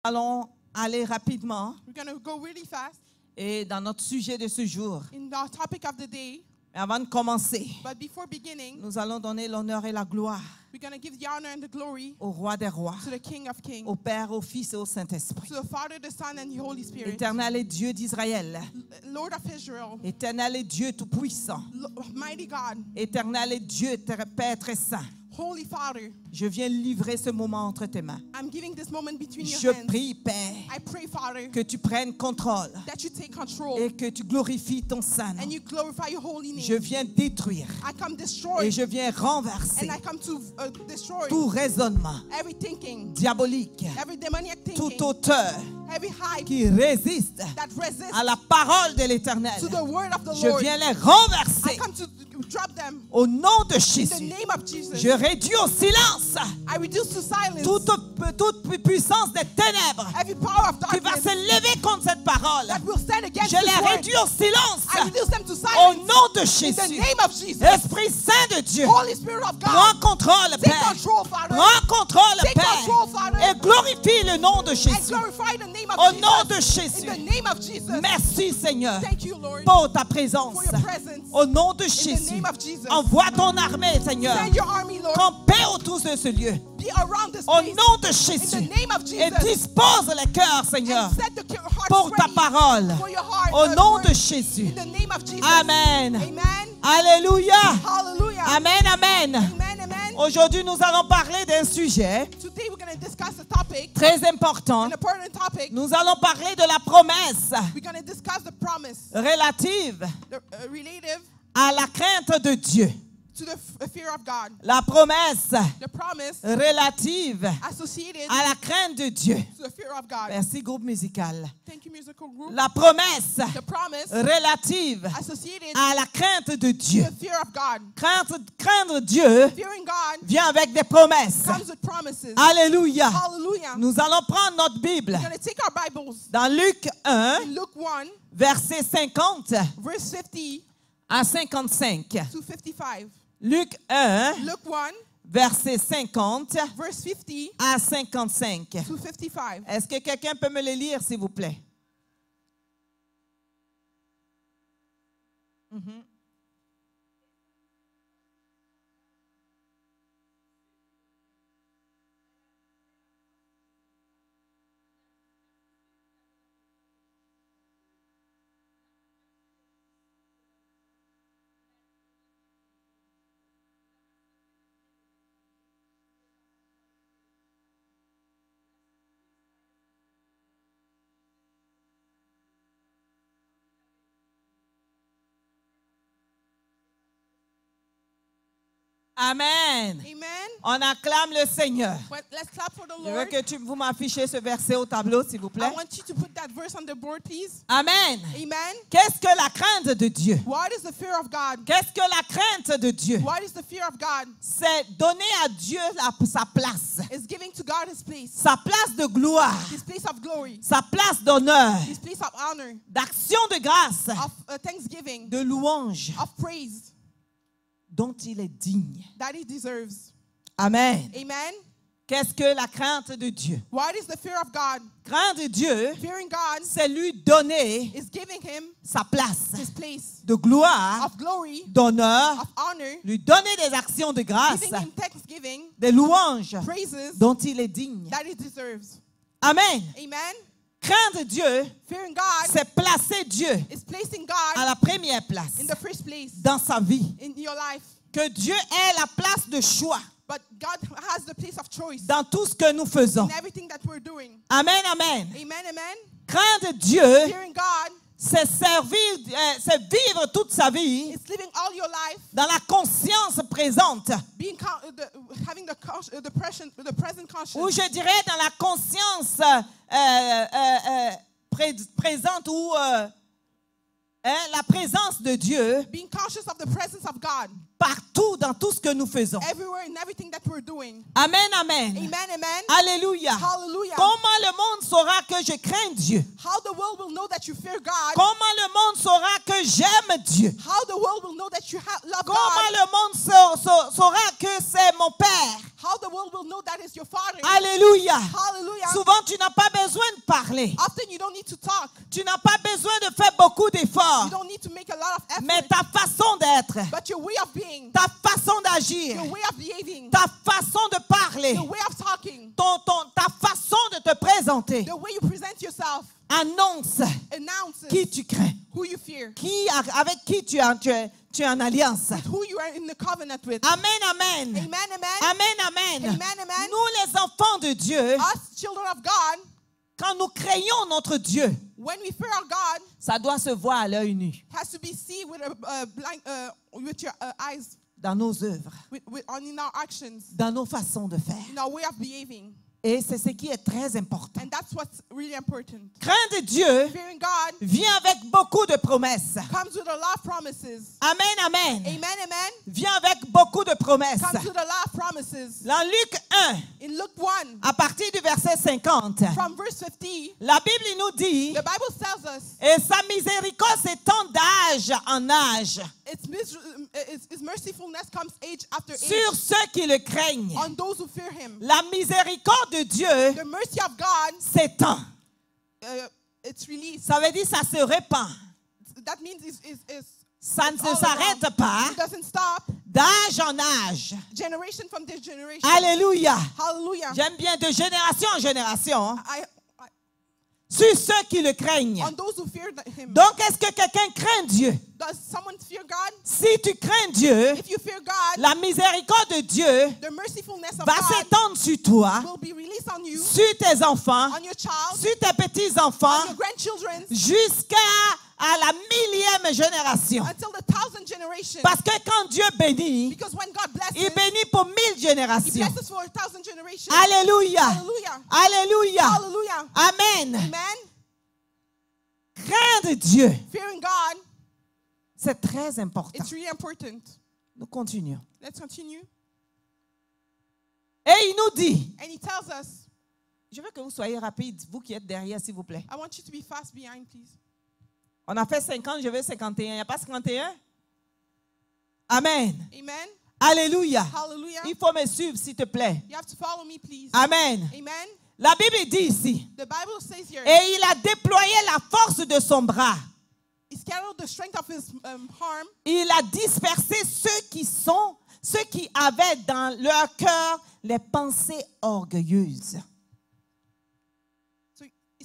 Allons aller rapidement We're going to go really fast et dans notre sujet de ce jour. in our topic of the day. Avant de commencer, But before beginning, nous allons donner l'honneur et la gloire we're going to give the honor and the glory au Roi des Rois, to the King of Kings, au Père, au Fils et au Saint-Esprit. to the Father, the Son, and the Holy Spirit. Éternel est Dieu d'Israël. Lord of Israel, Éternel est Dieu tout-puissant. mighty God, Éternel est Dieu, Père très saint. Holy Father, Je viens livrer ce moment entre tes mains. I'm giving this moment between your Je hands. prie, Père, I pray, Father, que tu prennes contrôle that you take control et que tu glorifies ton Saint nom. and you glorify your holy name. Je viens détruire I come destroy et je viens renverser and I come to destroy tout raisonnement every thinking, diabolique, every demoniac thinking, tout auteur every hype qui résiste that resists à la parole de l'Éternel. to the word of the Je Lord. viens les I renverser come to drop them au nom de in the Jésus. name of Jesus. Je réduis au silence I reduce to silence toute puissance des ténèbres every power of qui va darkness se lever contre cette parole. that will stand against Je this les word. réduis au silence I reduce them to au silence nom de in the Jésus. name of Jesus. Esprit Saint de Dieu, Holy Spirit of prends God, contrôle, take Père. control, Father, Prends contrôle, Take Père. control, Father. Et glorifie le nom de and Jésus. glorify the name of Au Jesus. nom de In Jésus. the name of Jesus. Merci, Seigneur, Thank you, Lord, pour ta présence. for your presence. Au nom de In the Jésus. name of Jesus. Envoie ton armée, Seigneur. Send your army, Lord, Camper autour de ce lieu. be around this Au place. nom de In Jésus. the name of Et Jesus. dispose les cœurs, Seigneur, And set the hearts pour ta ready parole. for your heart. Au nom Lord, de Jésus. in the name of Jesus. Amen. Amen. Alléluia. Hallelujah. Amen, amen. Amen. Amen. Aujourd'hui, nous allons parler d'un sujet Today we're going to discuss a topic, très important. an important topic. Nous allons parler de la promesse We're going to discuss the promise, relative relative à la crainte de Dieu. to the fear of God. La promesse The promise relative associated à la crainte de Dieu. to the fear of God. Merci, groupe musical. Thank you, musical group. La promesse The promise relative associated à la crainte de Dieu. to the fear of God. Craindre Dieu Fearing God vient avec des promesses. comes with promises. Alléluia. Hallelujah. Nous allons prendre notre Bible We're going to take our Bibles dans Luc 1, in Luke 1, verset 50 verse 50 à 55. to 55. Luc 1, Luke 1, verset 50 verse 50 à 55. to 55. Est-ce que quelqu'un peut me le lire, s'il vous plaît? Amen. Amen. On acclame le Seigneur. But let's clap for the Je veux Lord. que vous m'affichez ce verset au tableau, s'il vous I plaît. want you to put that verse on the board, please. Amen. Amen. Qu'est-ce que la crainte de Dieu? What is the fear of God? Qu'est-ce que la crainte de Dieu? What is the fear of God? C'est donner à Dieu sa place. It's giving to God his place. Sa place de gloire. His place of glory. Sa place d'honneur. His place of honor. D'action de grâce. Of thanksgiving. De louange. Of praise. Dont il est digne. That he deserves. Amen. Amen. Qu'est-ce que la crainte de Dieu? What is the fear of God? Crainte de Dieu, Fearing God c'est lui donner is giving him sa place his place de gloire, of glory, d'honneur, of honor, lui donner des actions de grâce, giving him thanksgiving, des louanges praises dont il est digne. that he deserves. Amen. Amen. Crainte de Dieu, Fearing God c'est placer Dieu is placing à God la première place in the first place dans sa vie. in your life. Que Dieu ait la place de choix But God has the place of choice dans tout ce que nous faisons. in everything that we're doing. Amen, amen. Amen, amen. Craindre Dieu, Fearing God c'est c'est vivre toute sa vie is living all your life, dans la conscience présente, being having the present conscience, ou je dirais dans la conscience présente ou la présence de Dieu being conscious of the presence of God partout dans tout ce que nous faisons. everywhere in everything that we're doing. Amen, amen. Amen, amen. Alléluia. Hallelujah. Comment le monde saura que je crains Dieu? How the world will know that you fear God. Comment le monde saura que j'aime Dieu? How the world will know that you love Comment God. le monde saura que c'est mon Père? How the world will know that is your father. Alléluia. Hallelujah. Souvent, tu n'as pas besoin de parler. Often you don't need to talk. Tu n'as pas besoin de faire beaucoup d'efforts. You don't need to make a lot of effort. Mais ta façon d'être, But your way of being, ta façon d'agir, your way of behaving, ta façon de parler, the way of talking, ta façon de te présenter the way you present yourself, annonce announces qui tu crains, who you fear, avec qui tu es en alliance. who you are in the covenant with. Amen, amen. Amen, amen. Amen, amen. Amen, amen. Nous, les enfants de Dieu, Us, children of God, quand nous craignons notre Dieu, when we fear our God, ça doit se voir à l'œil nu, has to be seen with with your eyes, dans nos œuvres, in our actions, dans nos façons de faire. in our way of behaving. Et c'est ce qui est très important. And that's what's really important. Craindre Dieu Fearing God vient avec beaucoup de promesses. comes with a lot of promises. Amen, amen. Amen, amen. Vient avec beaucoup de promesses. Comes with a lot of promises. Dans Luc 1, In Luke 1, à partir du verset 50, from verse 50, la Bible nous dit, the Bible tells us et sa miséricorde s'étend d'âge en âge its mercifulness comes age after age sur ceux qui le craignent. on those who fear him. La miséricorde de Dieu The mercy of God, s'étend. it's released. Ça veut dire ça se répand. That means Ça ne all s'arrête around. pas It doesn't stop. d'âge en âge. Generation from this generation. Alléluia. Hallelujah. J'aime bien de génération en génération. I, Sur ceux qui le craignent. on those who fear him. Donc, est-ce que quelqu'un craint Dieu? Does someone fear God? Si tu crains Dieu, If you fear God, la miséricorde de Dieu the mercifulness of va God s'étendre sur toi, will be released on you, sur tes enfants, on your child, sur tes petits-enfants, on your grandchildren, jusqu'à la millième génération. until the 1000th generation. Parce que quand Dieu bénit, Because when God blesses, il bénit pour 1000 He générations. blesses for 1000 generations. Alléluia. Hallelujah. Alléluia. Hallelujah. Amen. Amen. Craindre Dieu, Fearing God, c'est très important. it's really important. Nous continuons. Let's continue. Et il nous dit, And He tells us, je veux que vous soyez rapide, vous qui êtes derrière, s'il vous plaît. I want you to be fast behind, please. On a fait 50, je veux 51. Il n'y a pas 51? Amen. Amen. Alléluia. Hallelujah. Il faut me suivre, s'il te plaît. You have to follow me, please. Amen. Amen. La Bible dit ici, The Bible says here, et il a déployé la force de son bras. He scattered the strength of His arm. Il a dispersé ceux qui avaient dans leur cœur les pensées orgueilleuses.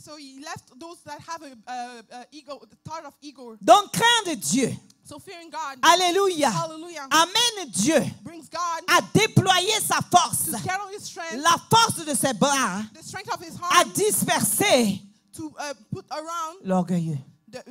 So He left those that have a ego, the thought of ego. Donc, craindre Dieu. So fearing God, Alléluia. hallelujah, Amène Dieu brings God à déployer sa force. to scatter His strength, La force de ses bras the strength of His à arm, disperser to put around l'orgueilleux.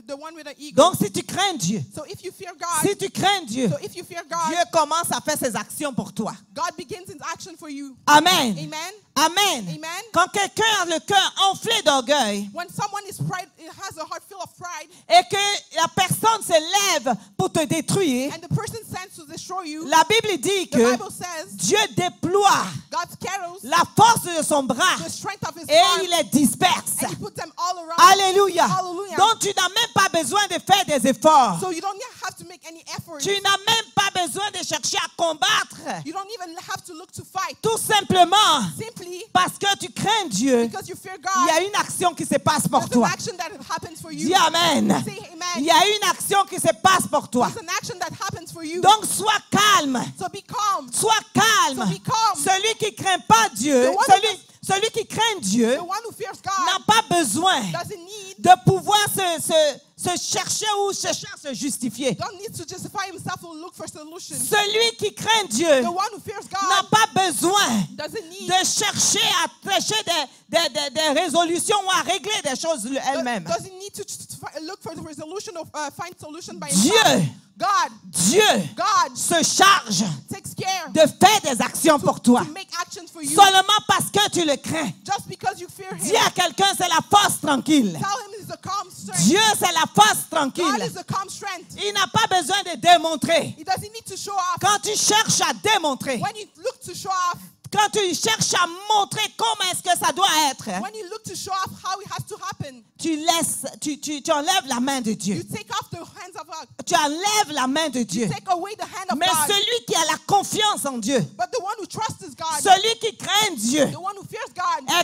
the one with the ego. Donc, si tu crains Dieu, So if you fear God, si tu crains Dieu, so if you fear God, Dieu commence à faire ses actions pour toi. God begins His action for you. Amen. Amen. Amen. Amen. Quand quelqu'un a le cœur enflé d'orgueil When someone is pride, has a heart full of pride, et que la personne se lève pour te détruire, and the person sends to destroy you, la Bible dit the que Bible says Dieu déploie God scatters la force de son bras the strength of His et arm, il les disperse. and He puts them all around. Alléluia. Hallelujah. Donc tu n'as même pas besoin de faire des efforts. So you don't have to make any effort. Tu n'as même pas besoin de chercher à combattre. You don't even have to look to fight. Tout simplement Simply parce que tu crains Dieu, because you fear il y God, a une action qui se passe pour there's an toi. action that happens for you. Dis Amen. Say Il amen. y a une action qui se passe pour toi. There's an action that happens for you. Donc sois calme. So be calm. Sois calme. So be calm. Celui qui craint pas Dieu, The one celui qui craint Dieu The one who fears n'a God pas besoin doesn't need, de pouvoir se chercher ou chercher à se justifier. don't need to justify himself or look for solutions. Celui qui craint Dieu The one who fears n'a God pas besoin doesn't need, de chercher à prêcher des résolutions ou à régler des choses elle-même. doesn't need to look for the resolution or find solution by Dieu, himself. Dieu God se charge takes care de faire des actions pour toi. to make actions for you. Seulement parce que tu le crains. Just because you fear Dis him, à quelqu'un, c'est la force tranquille. tell him he's a calm strength. Dieu, c'est la force God tranquille. is a calm strength. Il n'a pas besoin de démontrer. He doesn't need to show off. Quand tu cherches à démontrer, When you look to show off, quand tu cherches à montrer comment est-ce que ça doit être, when you look to show off how it has to happen, tu enlèves la main de you Dieu. take off the hands of God. Tu enlèves la main de Dieu. Take away the hand of Mais God. celui qui a la confiance en Dieu, But the one who trusts God, celui qui craint Dieu, the one who fears God, a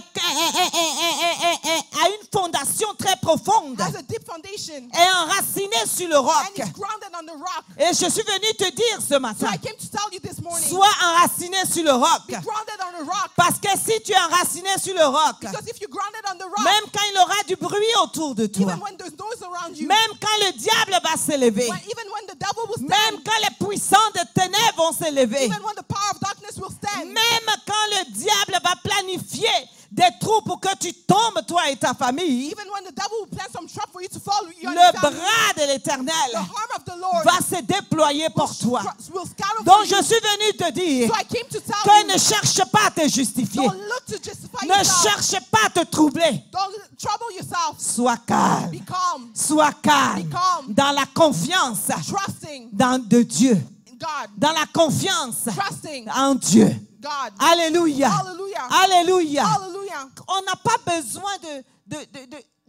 une fondation très profonde, has a deep foundation est enraciné sur le and roc. is grounded on the rock. Et je suis venu te dire ce So matin, I came to tell you this morning, sois enraciné sur le roc. be grounded on the rock. Parce que si tu es enraciné sur le roc, Because if you're grounded on the rock, même quand il y aura du bruit autour de toi, even when there's noise around you, même quand le diable va s'élever, even when the devil will stand, même quand les puissants de ténèbres vont s'élever, even when the power of darkness will stand, même quand le diable va planifier des trous pour que tu tombes, toi et ta famille, even when the devil will plant some trap for you to fall, you le understand? bras de The l'Éternel arm of the Lord va se déployer pour toi. will scatter Donc for je you. suis venu te dire So I came to tell que you, ne cherche pas à te justifier, don't look to justify ne yourself. cherche pas à te troubler. Don't trouble yourself. Sois calme, Be calm, sois calme Be calm. dans la confiance trusting de Dieu, in God, dans la confiance trusting en Dieu. God. Alléluia. Hallelujah. Alléluia. Hallelujah. On n'a pas besoin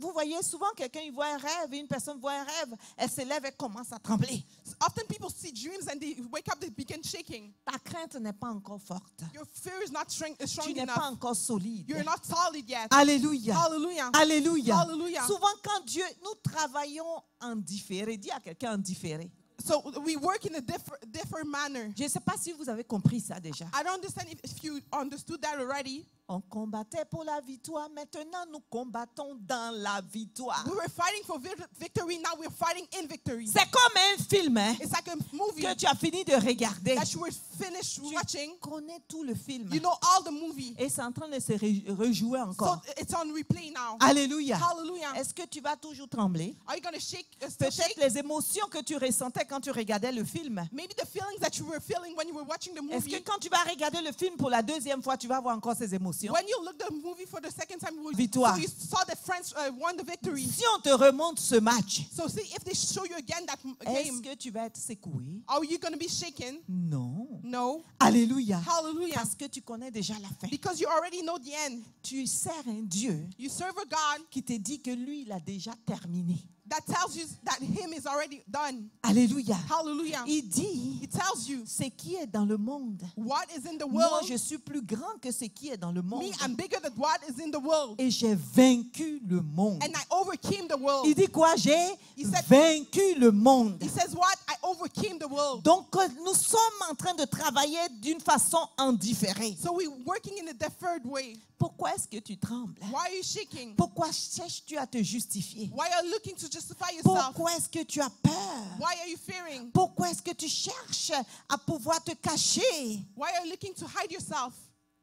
Vous voyez, souvent quelqu'un il voit un rêve, et une personne voit un rêve, elle se lève et commence à trembler. Often people see dreams and they wake up, they begin shaking. Ta crainte n'est pas encore forte. Your fear is not strong Tu n'es pas enough. encore solide. You're not solid yet. Alléluia. Hallelujah. Alléluia. Hallelujah. Souvent quand Dieu, nous travaillons en différé. Dis à quelqu'un en différé. So we work in a different manner. Je ne sais pas si vous avez compris ça déjà. I don't understand if you understood that already. On combattait pour la victoire. Maintenant, nous combattons dans la victoire. We were fighting for victory. Now we're fighting in victory. C'est comme un film hein, It's like a movie que tu as fini de regarder. that you were finished watching. Tu connais tout le film. You know all the movie. Et c'est en train de se rejouer So encore. it's on replay now. Alléluia. Hallelujah. Est-ce que tu vas toujours trembler? Are you going to shake? Still Peut-être shake? les émotions que tu ressentais quand tu regardais le film. Maybe the feelings that you were feeling when you were watching the Est-ce movie. que quand tu vas regarder le film pour la deuxième fois, tu vas avoir encore ces émotions? When you look the movie for the second time, Victoire. so you saw that France won the victory. Si on te remonte ce match, So see if they show you again that est-ce game, que tu vas être secoué? are you going to be shaken? Non. No. Alléluia. Hallelujah. Parce que tu connais déjà la fin. Because you already know the end. Tu sers un Dieu You serve a God qui te dit que lui, il a déjà terminé. that tells you that him is already done. Alléluia. Hallelujah. Il dit, He tells you ce qui est dans le monde. what is in the Moi, world. je suis plus grand que ce qui est dans le monde. Me, I'm bigger than what is in the world. Et j'ai vaincu le monde. And I overcame the world. Il dit quoi? J'ai He said- vaincu le monde. He says what? I overcame the world. Donc, nous sommes en train de travailler d'une façon indifférée. So we're working in a deferred way. Pourquoi est-ce que tu trembles? Why are you shaking? Pourquoi cherches-tu à te justifier? Why are you looking to justify yourself? Pourquoi est-ce que tu as peur? Why are you fearing? Pourquoi est-ce que tu cherches à pouvoir te cacher? Why are you looking to hide yourself?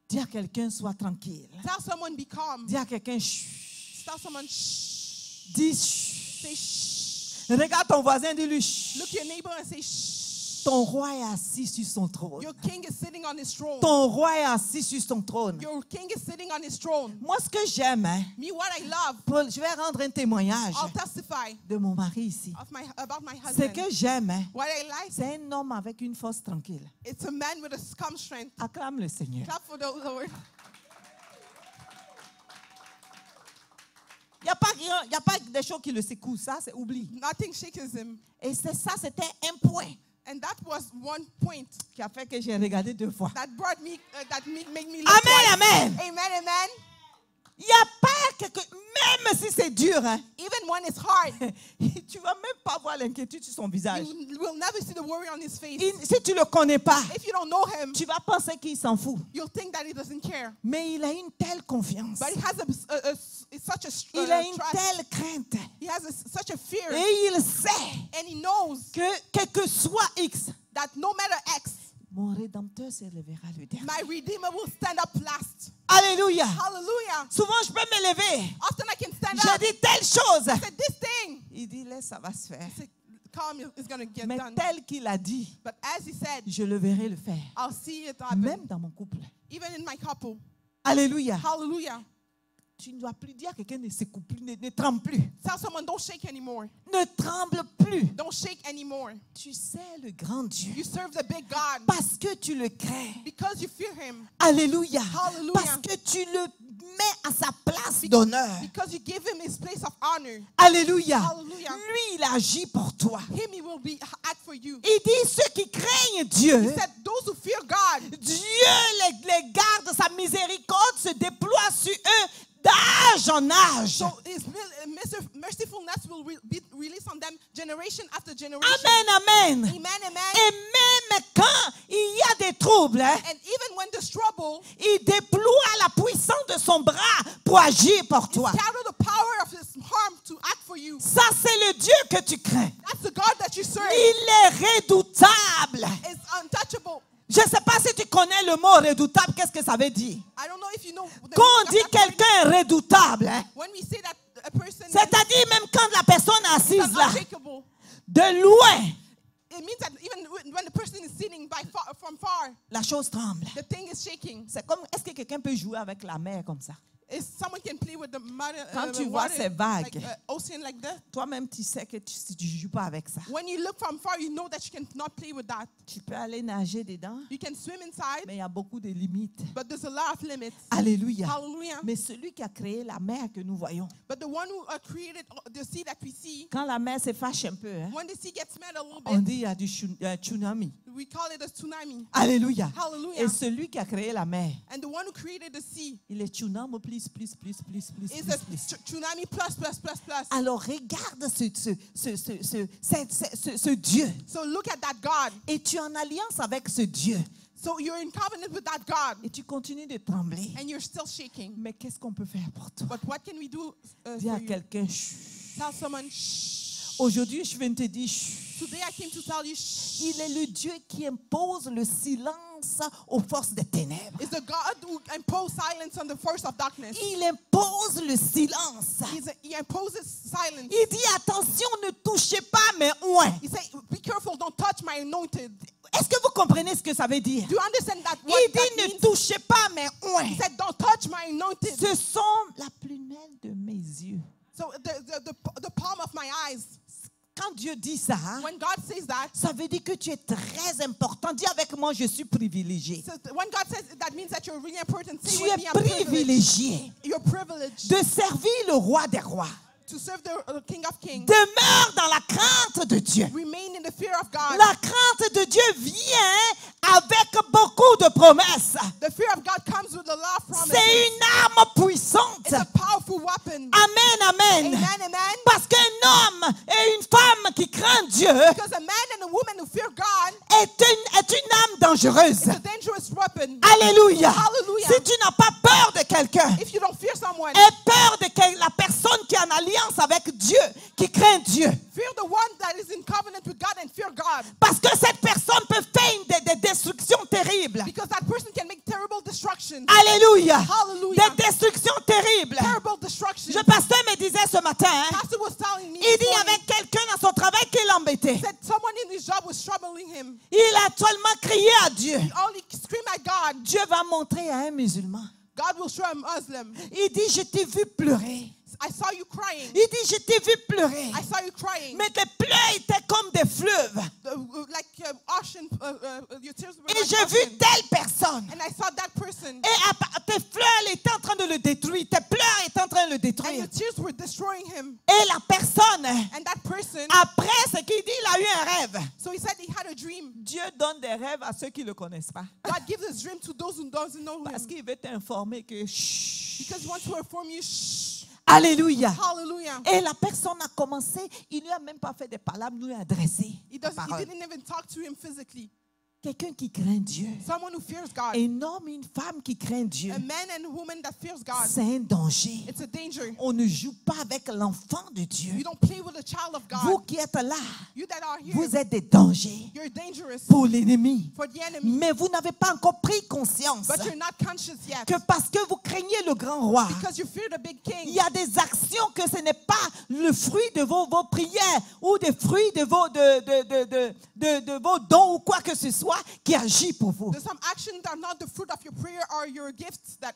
Dis à quelqu'un, sois tranquille. Tell someone be calm. Dis à quelqu'un, chut. Tell someone shh. Dis Say chut. shh. Regarde ton voisin, dis-lui chut. Look your neighbor and say shh. Ton roi est assis sur son trône. Your king is sitting on his throne. Ton roi est assis sur son trône. Your king is sitting on his throne. Moi, ce que j'aime, hein, Me, what I love, Paul, je vais rendre un témoignage I'll testify de mon mari ici. about my Ce husband. que j'aime, hein, What I like, c'est un homme avec une force tranquille. it's a man with a calm strength. Acclame le Seigneur. Clap for the Lord. Il n'y a pas des choses qui le secouent. Ça, c'est oubli. Nothing shakes him. Et c'est ça, c'était un point And that was one point qui a fait que j'ai regardé 2 fois. that brought me, made me look Amen, twice. amen. Amen, amen. Il n'y a pas quelque... Même si c'est dur, hein, Even when it's hard, tu ne vas même pas voir l'inquiétude sur son visage. you will never see the worry on his face. Si tu ne le connais pas, If you don't know him, tu vas penser qu'il s'en fout. you'll think that he doesn't care. Mais il a une telle confiance. But he has such a Il a une trust. telle crainte. He has such a fear. Et il sait And he knows que quel que soit X, that no matter X, mon Rédempteur se lèvera le dernier. my Redeemer will stand up last. Alléluia. Hallelujah. Souvent, je peux me lever. Often I can stand Je up. dis telle chose. I said, this thing, Il dit, laisse, ça va se faire. calm is going to get Mais done. tel qu'il a dit, But as he said, je le verrai le faire. I'll see it happen. Même dans mon couple. Even in my couple. Alléluia. Hallelujah. Tu ne dois plus dire à quelqu'un ne secoue plus, ne tremble plus. Tell someone, don't shake anymore. Ne tremble plus. Don't shake anymore. Tu sais le grand Dieu. You serve the big God Parce que tu le crains. because you fear him. Alléluia. Hallelujah. Parce que tu le mets à sa place d'honneur. Because you give him his place of honor. Alléluia. Hallelujah. Lui, il agit pour toi. Him, he will be act for you. Il dit, ceux qui craignent Dieu, He said, those who fear God, Dieu les garde, sa miséricorde se déploie sur eux d'âge en âge. so His mercifulness will be released on them generation after generation. Amen, amen. Amen, amen. Et même quand il y a des troubles, hein, And even when there's trouble, il déploie la puissance de son bras pour agir pour toi. scatter the power of His arm to act for you. Ça, c'est le Dieu que tu crains. That's the God that you serve. Il est redoutable. It's untouchable. Je ne sais pas si tu connais le mot redoutable, qu'est-ce que ça veut dire? I don't know if you know. Quand on dit quelqu'un est redoutable, hein, When we say that a person c'est-à-dire même quand la personne est is assise là, unshakable, de loin, it means that even when the person is sitting from far, la chose tremble. the thing is shaking. C'est comme, est-ce que quelqu'un peut jouer avec la mer comme ça? If someone can play with the mud, Quand tu vois ces vagues, like, ocean like that, toi-même tu sais que si tu ne joues pas avec ça, when you look from far, you know that you cannot play with that. tu peux aller nager dedans, You can swim inside, mais il y a beaucoup de limites. but there's a lot of limits. Alléluia. Hallelujah. Mais celui qui a créé la mer que nous voyons, But the one who created the sea that we see, quand la mer se fâche un peu, hein, when the sea gets mad a little on bit, dit il y a du tsunami. we call it a tsunami. Alléluia. Hallelujah. Et celui qui a créé la mer, And the one who created the sea il est tsunami plus. is a tsunami plus. Alors regarde ce Dieu. So look at that God. Et tu es en alliance avec ce Dieu. So you're in covenant with that God, Et tu continues de trembler. and you're still shaking. Mais qu'est-ce qu'on peut faire pour toi? But what can we do Dis for à you? quelqu'un, chut. Tell someone, shh. Aujourd'hui, je viens de te dire, chut. Today I came to tell you, shh. Il est le Dieu qui impose le silence aux forces des ténèbres. It's the God who imposes silence on the force of darkness. Il impose le silence. He imposes silence. Il dit, attention, ne touchez pas mes oins. He said, be careful, don't touch my anointed. Est-ce que vous comprenez ce que ça veut dire? Do you understand that? What Il that dit, ne means? touchez pas mes oins. He said, don't touch my anointed. Ce sont la prunelle de mes yeux. So the palm of my eyes. Quand Dieu dit ça, When God says that, ça veut dire que tu es très important. Dis avec moi, je suis privilégié. so when God says that means that you're really important. Say Tu with es me, I'm privileged. privilégié You're privileged de servir le roi des rois. to serve the King of Kings. Demeure dans la crainte de Dieu. Remain in the fear of God. La crainte de Dieu vient avec beaucoup de promesses. The fear of God comes with a lot of promises. C'est une arme puissante. It's a powerful weapon. Amen, amen. Amen, amen. Parce qu'un homme et une femme qui craignent Dieu Because a man and a woman who fear God est une âme dangereuse. is a dangerous weapon. Alléluia. Hallelujah. Si tu n'as pas peur de quelqu'un, If you don't fear someone, aie peur de la personne qui est en alliance avec Dieu, qui craint Dieu. fear the one that is in covenant with God and fear God. Parce que cette personne peut faire des destructions terribles. Because that person can make terrible destruction. Alléluia. Hallelujah. Des destructions terribles. Terrible destruction. Le pasteur me disait ce matin, hein, Pastor was telling me il this dit morning, avec quelqu'un dans son travail qui l'embêtait. that someone in his job was troubling him. Il a seulement crié à Dieu. He only screamed at God. Dieu va montrer à un musulman. God will show a Muslim. Il dit, je t'ai vu pleurer. I saw you crying. Il dit, je t'ai vu pleurer. I saw you crying. Mais tes pleurs étaient comme des fleuves. Like ocean, your tears were Et like j'ai vu ocean. telle personne. And I saw that person. Et tes fleurs étaient en train de le détruire. Tes pleurs étaient en train de le And détruire. your tears were destroying him. Et la personne, And that person, après ce qu'il dit, il a eu un rêve. so he said he had a dream. Dieu donne des rêves à ceux qui ne le connaissent pas. God gives his dream to those who doesn't know Parce him. qu'il veut t'informer que... chut. Because he wants to inform you, shh. Alléluia. Hallelujah. Et la personne a commencé, il lui a même pas fait des paroles, lui a adressé. He des paroles. didn't even talk to him physically. Quelqu'un qui craint Dieu. Someone who fears God. Un homme et une femme qui craignent Dieu. A man and a woman that fears God. C'est un danger. It's a danger. On ne joue pas avec l'enfant de Dieu. You don't play with a child of Vous God. qui êtes là, You that are here, vous êtes des dangers you're dangerous pour l'ennemi. for the enemy. Mais vous n'avez pas encore pris conscience But you're not conscious yet. que parce que vous craignez le grand roi, Because you fear the big il king. y a des actions que ce n'est pas le fruit de vos prières ou des fruits de vos dons ou quoi que ce soit qui agit pour vous. There's some actions that are not the fruit of your prayer or your gifts that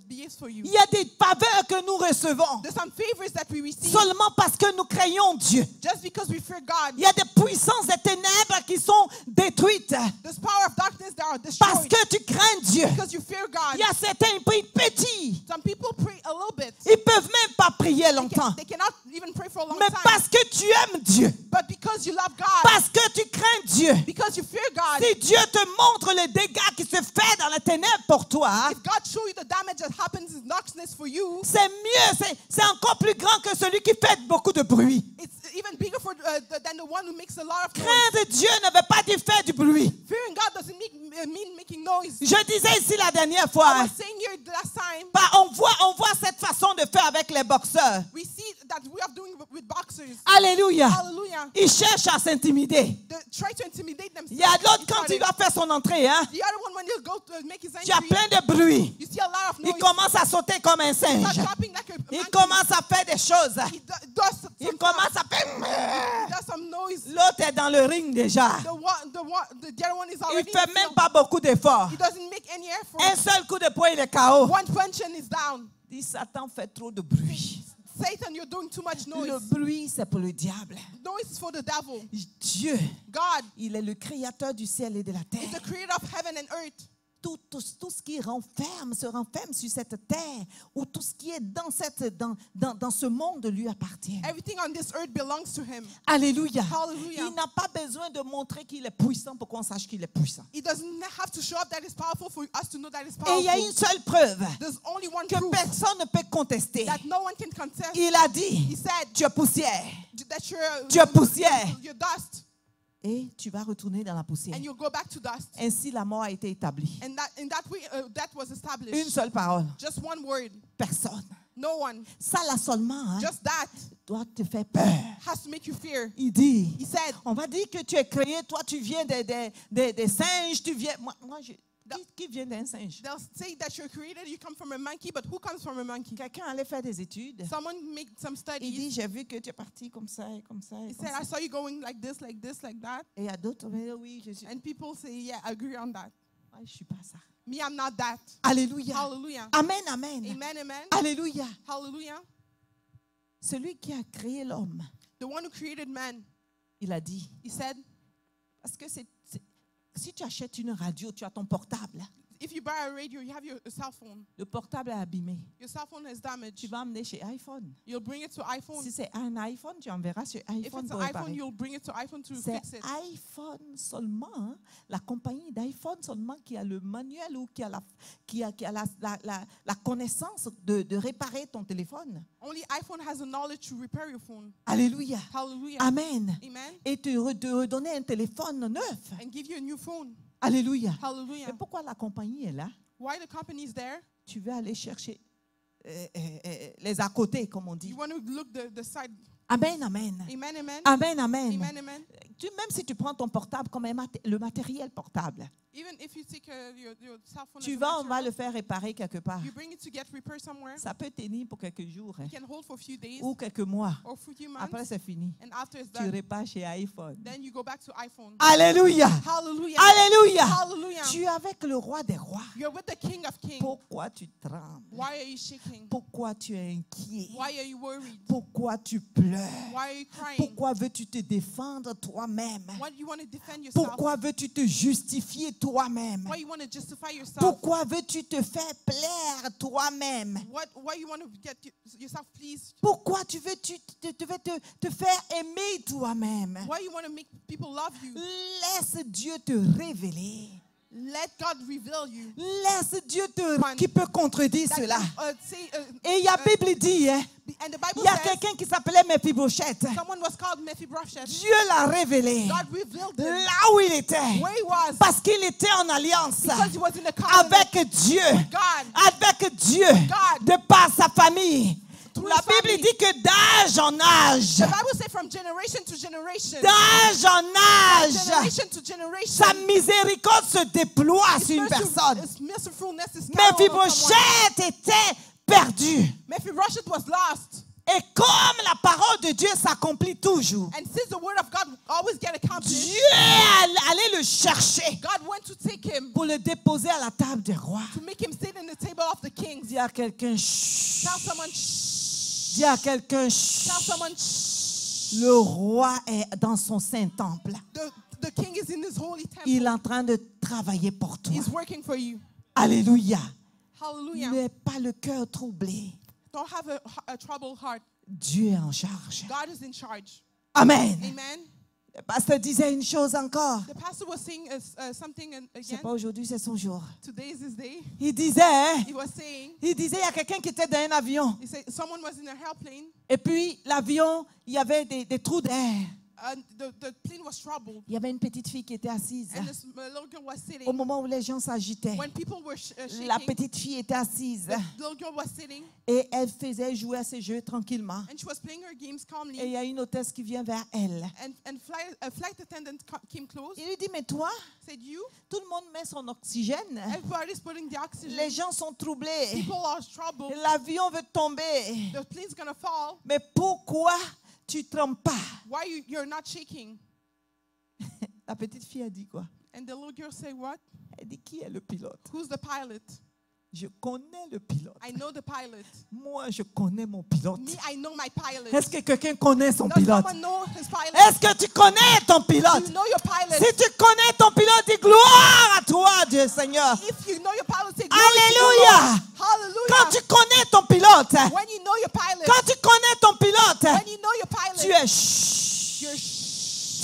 be used for you. Il y a des faveurs que nous recevons There's some favors that we receive seulement parce que nous craignons Dieu. just because we fear God. Il y a des puissances des ténèbres qui sont détruites There's power of darkness that are parce destroyed que tu crains Dieu. because you fear God. Il y a certains qui prient petits. Some people pray a little bit. Ils ne peuvent même pas prier longtemps. They cannot even pray for a long Mais time. parce que tu aimes Dieu, But because you love God, parce que tu crains Dieu, because you fear God, si Dieu te montre le dégât qui se fait dans les ténèbres pour toi, if God show you the damage that happens in darkness for you, c'est mieux, c'est encore plus grand que celui qui fait beaucoup de bruit. it's even bigger for than the one who makes a lot of noise. Craindre Dieu ne veut pas dire faire du bruit. Fearing God doesn't mean making noise. Je disais ici la dernière I fois, was saying here last time, on voit cette façon de faire avec les boxeurs. we see that we are doing with boxers. Alléluia. Hallelujah. Ils cherchent à s'intimider. They try to intimidate themselves. Il y a l'autre each quand other. il va faire son entrée, hein, The other one, when he'll go to make his tu as entry, plein de bruit. you see a lot of Il noise. commence à sauter comme un Start singe. dropping like a Il monkey. commence à faire des choses. He does some Il commence à he faire... does some noise. L'autre est dans le ring déjà. The other one is Il already ne fait in the même field. pas beaucoup d'efforts. He doesn't make any effort. Un seul coup de poing, il est KO. One punch and he's down. Dit Satan fait trop de bruit. Satan, you're doing too much noise. Le bruit, c'est pour le diable. Noise is for the devil. Dieu, God il est le créateur du ciel et de la is terre. the creator of heaven and earth. Tout ce qui se renferme sur cette terre, ou tout ce qui est dans ce monde lui appartient. Everything on this earth belongs to him. Alléluia. Hallelujah. Il n'a pas besoin de montrer qu'il est puissant pour qu'on sache qu'il est puissant. He doesn't have to show up that is powerful for us to know that is Et il y a une powerful. seule preuve There's only one que proof personne ne peut contester. that no one can contest. Il a dit, He said tu es poussière that Tu es poussière. you're dust, et tu vas retourner dans la poussière. and you'll go back to dust. Ainsi la mort a été établie. And in that way, that was Une established. seule parole, Just one word. personne. No one. Ça là seulement hein, Just that doit te faire peur. has to make you fear. Il dit, He said, on va dire que tu es créé, toi tu viens des singes, tu viens... Qui vient d'un singe? they'll say that you're created, you come from a monkey, but who comes from a monkey? Quelqu'un allait faire des études. Someone made some Il dit, studies. j'ai vu que tu es parti comme ça et comme ça. Et, He comme said, ça. I saw you going like this, like this, like that. Et il y a d'autres, mais oui, je suis... And people say, yeah, I agree on that. Ouais, je suis pas ça. Me, I'm not that. Alléluia. Hallelujah. Amen, amen. Amen, amen. Alléluia. Hallelujah. Celui qui a créé l'homme, The one who created man, il a dit, he said, parce que si tu achètes une radio, tu as ton portable. if you buy a radio, you have your cell phone. Le portable est abîmé. Your cell phone is Tu damaged. vas emmener chez iPhone. You'll bring it to iPhone. Si c'est un iPhone, tu enverras sur If iPhone it's pour an iPhone, réparer. you'll bring it to iPhone to C'est fix it. iPhone seulement, hein, la compagnie d'iPhone seulement qui a le manuel ou qui a la connaissance de réparer ton téléphone. Only iPhone has the knowledge to repair your phone. Alléluia. Hallelujah. Amen. Amen. Et te redonner un téléphone neuf. And give you a new phone. Alléluia. Hallelujah. Mais pourquoi la compagnie est là? Why the company is there? Tu veux aller chercher les à côté, comme on dit. You want to look the side. Amen, amen. Amen, amen. Amen, amen. Amen, amen. Même si tu prends ton portable comme le matériel portable, Even if you take your cell phone, tu as a vas, on va material, le faire réparer quelque part. you bring it to get repaired somewhere. Ça peut tenir pour quelques jours hein, It can hold for a few days ou quelques mois. or for a few Après, months. c'est fini. And after it's Tu done, repars chez iPhone. then you go back to iPhone. Alléluia. Hallelujah. Alléluia. Hallelujah. Tu es avec le roi des rois. You're with the King of Kings. Pourquoi tu trembles? Why are you shaking? Pourquoi tu es inquiet? Why are you worried? Pourquoi tu pleures? Why are you crying? Pourquoi veux-tu te défendre toi-même? Why do you want to defend yourself? Pourquoi veux-tu te justifier toi-même? Why you want to justify yourself? Pourquoi veux-tu te faire plaire toi-même? Why you want to get yourself pleased? Pourquoi tu veux te faire aimer toi-même? Why you want to make people love you? Laisse Dieu te révéler. Let God reveal you. Laisse Dieu qui peut contredire That cela. say, Et la Bible dit, hein, and the Bible il y a says quelqu'un qui s'appelait Mephibosheth. someone was called Mephibosheth. Dieu l'a révélé God revealed him là où il était. where he was Parce qu'il était en alliance because he was in the covenant avec Dieu. God. Avec Dieu. God. De par sa famille. Through La his Bible family. dit que d'âge en âge, The Bible says from generation to generation, d'âge en âge, generation to generation, sa miséricorde se déploie His sur une personne. His mercifulness is scattered over someone. Mephibosheth était perdu. Mephibosheth was lost. Et comme la parole de Dieu s'accomplit toujours, And since the word of God always get accomplished, Dieu allait le chercher God went to take him pour le déposer à la table des rois. to make him sit in the table of the kings. Dis à quelqu'un, chut. Tell someone, shh. Dis à quelqu'un, Tell chut. someone, shh. Le roi est dans son saint temple. The king is in his holy temple. Il est en train de travailler pour toi. He's working for you. Alléluia. Hallelujah. N'aie pas le cœur troublé. Don't have a troubled heart. Dieu est en charge. God is in charge. Amen. Amen. Le pasteur disait une chose encore. The pastor was saying something C'est again. pas aujourd'hui, c'est son jour. Today is his day. Il disait, He was saying, il y a quelqu'un qui était dans un avion. he said someone was in a airplane Et puis, l'avion, il y avait des trous d'air. and the plane was troubled. Il y avait une petite fille qui était assise. And this little girl was Au sitting. moment où les gens s'agitaient, When people were la shaking, petite fille était assise. the little girl was sitting Et elle faisait jouer à ses jeux tranquillement. and she was playing her games Et il calmly. y a une hôtesse qui vient vers elle. And a flight attendant came close. Il lui dit, mais toi, Said, "You? tout le monde met son oxygène. Everybody's putting the oxygen. Les gens sont troublés. People are troubled. L'avion veut tomber. The plane's gonna fall. Mais pourquoi tu ne trembles pas? Why you're not shaking?" La petite fille a dit quoi? And the little girl said, "What? Elle dit, qui est le pilote? Who's the pilot? Je connais le pilote. I know the pilot. Moi, je connais mon pilote. Me, I know my pilot. Est-ce que quelqu'un connaît son Does pilote? someone know his pilot? Est-ce que tu connais ton pilote? You know your pilot. Si tu connais ton pilote, dis gloire à toi, Dieu Seigneur. If you know your pilot, say glory to the Alléluia. Lord. Hallelujah. Quand tu connais ton pilote, When you know your pilot, quand tu connais ton pilote, when you know your pilot, tu es chut. you're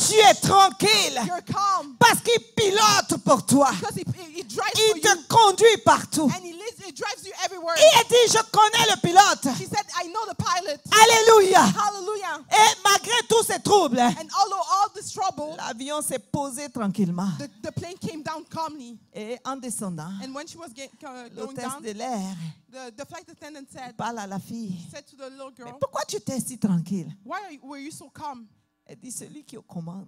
Tu es tranquille you're calm parce qu'il pilote pour toi. because he drives Il for te you conduit partout. and he drives you everywhere. Il a dit, je connais le pilote. She said, "I know the pilot." Alléluia. Hallelujah. Et malgré tous ces troubles, And although all this trouble, l'avion s'est posé tranquillement. the plane came down calmly. Et en descendant, And when she was going l'hôtesse down, de l'air the flight attendant said parle à la fille. to the little Mais girl, pourquoi tu t'es si tranquille? "Why were you so calm?" Elle dit, celui qui commande,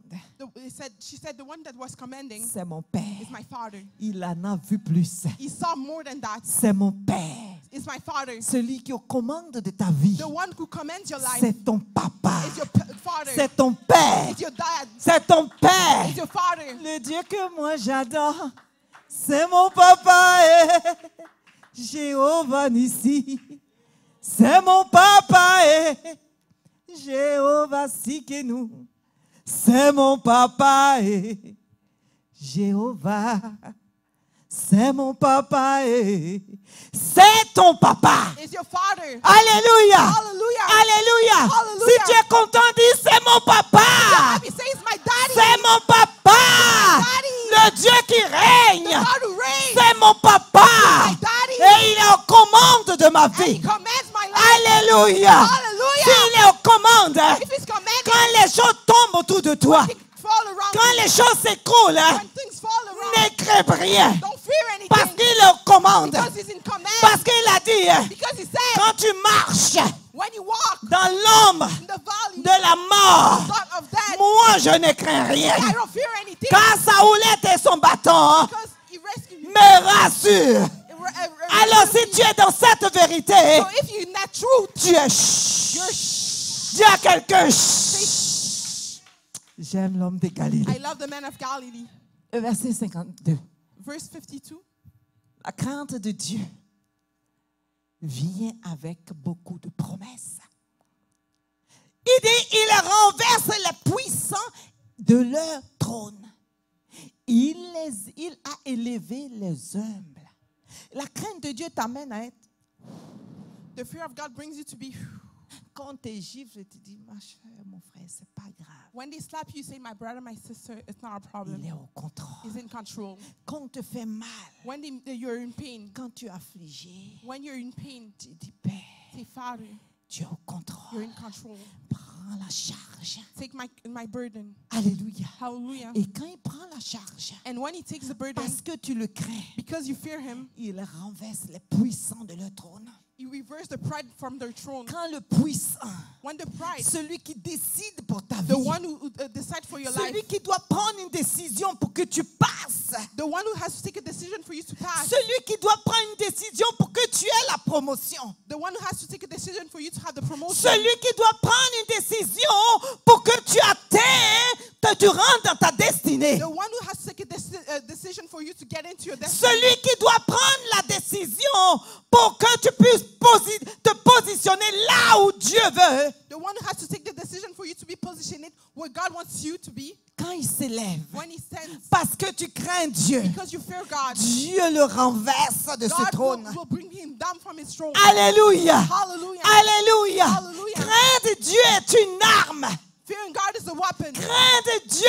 She said, "The one that was commanding c'est mon père. is my father. Il en a vu plus. He saw more than that. C'est mon père. It's my father. Celui qui commande de ta vie, The one who commands your life c'est ton papa. is your father. C'est ton père. It's your dad. C'est ton père. It's your father. Le Dieu que moi j'adore, c'est mon papa. Jéhovah Nissi. C'est mon papa. Jéhovah Sikenu. C'est mon papa. Jéhovah. C'est mon papa. C'est ton papa. It's your father. Alléluia. Hallelujah. Alléluia. Hallelujah. Si tu es content, dis c'est mon papa. Happy say it's my daddy. C'est mon papa. Daddy. Le Dieu qui The règne. God who reigns. C'est mon papa. My daddy. Et il est aux commandes de ma And he vie. commands my life. Alléluia. Hallelujah. S'il est aux commandes, If he's commanding, quand les choses tombent autour de toi, things fall around quand you. les choses s'écroulent, When things fall around, ne crève rien. don't fear anything. Parce qu'il est aux commandes. Because he's in command. Parce qu'il a dit, Because he said, quand tu marches when you walk dans l'ombre in the valley de la mort, thought of death, moi je ne crains rien. I don't fear anything. Quand Saoulette et son bâton Because he rescued you. me rassurent. Alors si tu es dans cette vérité, So if you're in that truth, tu es chut. you're Dis à quelqu'un, say, chut. J'aime l'homme de Galilée. I love the man of Galilee. Verset 52. Verse 52. La crainte de Dieu vient avec beaucoup de promesses. Il dit, il renverse les puissants de leur trône. Il a élevé les humbles. La crainte de Dieu t'amène à être. The fear of God brings you to be. Quand tu gifles, tu dis, ma chère, mon frère, c'est pas grave. When they slap you, say, "My brother, my sister, it's not a Il problem. est au contrôle. He's in control." Quand on te fait mal, When you're in pain, quand tu es affligé, when you're in pain, tu dis, Père, say, "Father, tu es au you're contrôle. in control. Prends la charge. Take my burden." Alléluia. Hallelujah. Et quand il prend la charge, And when he takes the burden, parce que tu le crains, because you fear him, il renverse les puissants de leur trône. you reverse the pride from their throne. Quand le puissant, When the pride, celui qui décide pour ta the vie, one who decides for your celui life, qui doit prendre une décision pour que tu passes, the one who has to take a decision for you to pass, celui qui doit prendre une décision pour que tu aies la promotion, the one who has to take a decision for you to have the promotion, celui qui doit prendre une décision pour que tu tu rentres dans ta destinée, the one who has to take a decision for you to get into your destiny, celui qui doit prendre la décision pour que tu puisses te positionner là où Dieu veut. the one who has to take the decision for you to be positioned where God wants you to be, Quand il s'élève, when he sends, parce que tu crains Dieu, because you fear God, Dieu le renverse de ce God trône. will bring him down from his throne. Alléluia. Hallelujah. Alléluia. Hallelujah. Craindre Dieu est une arme Fearing God is a weapon. Craindre Dieu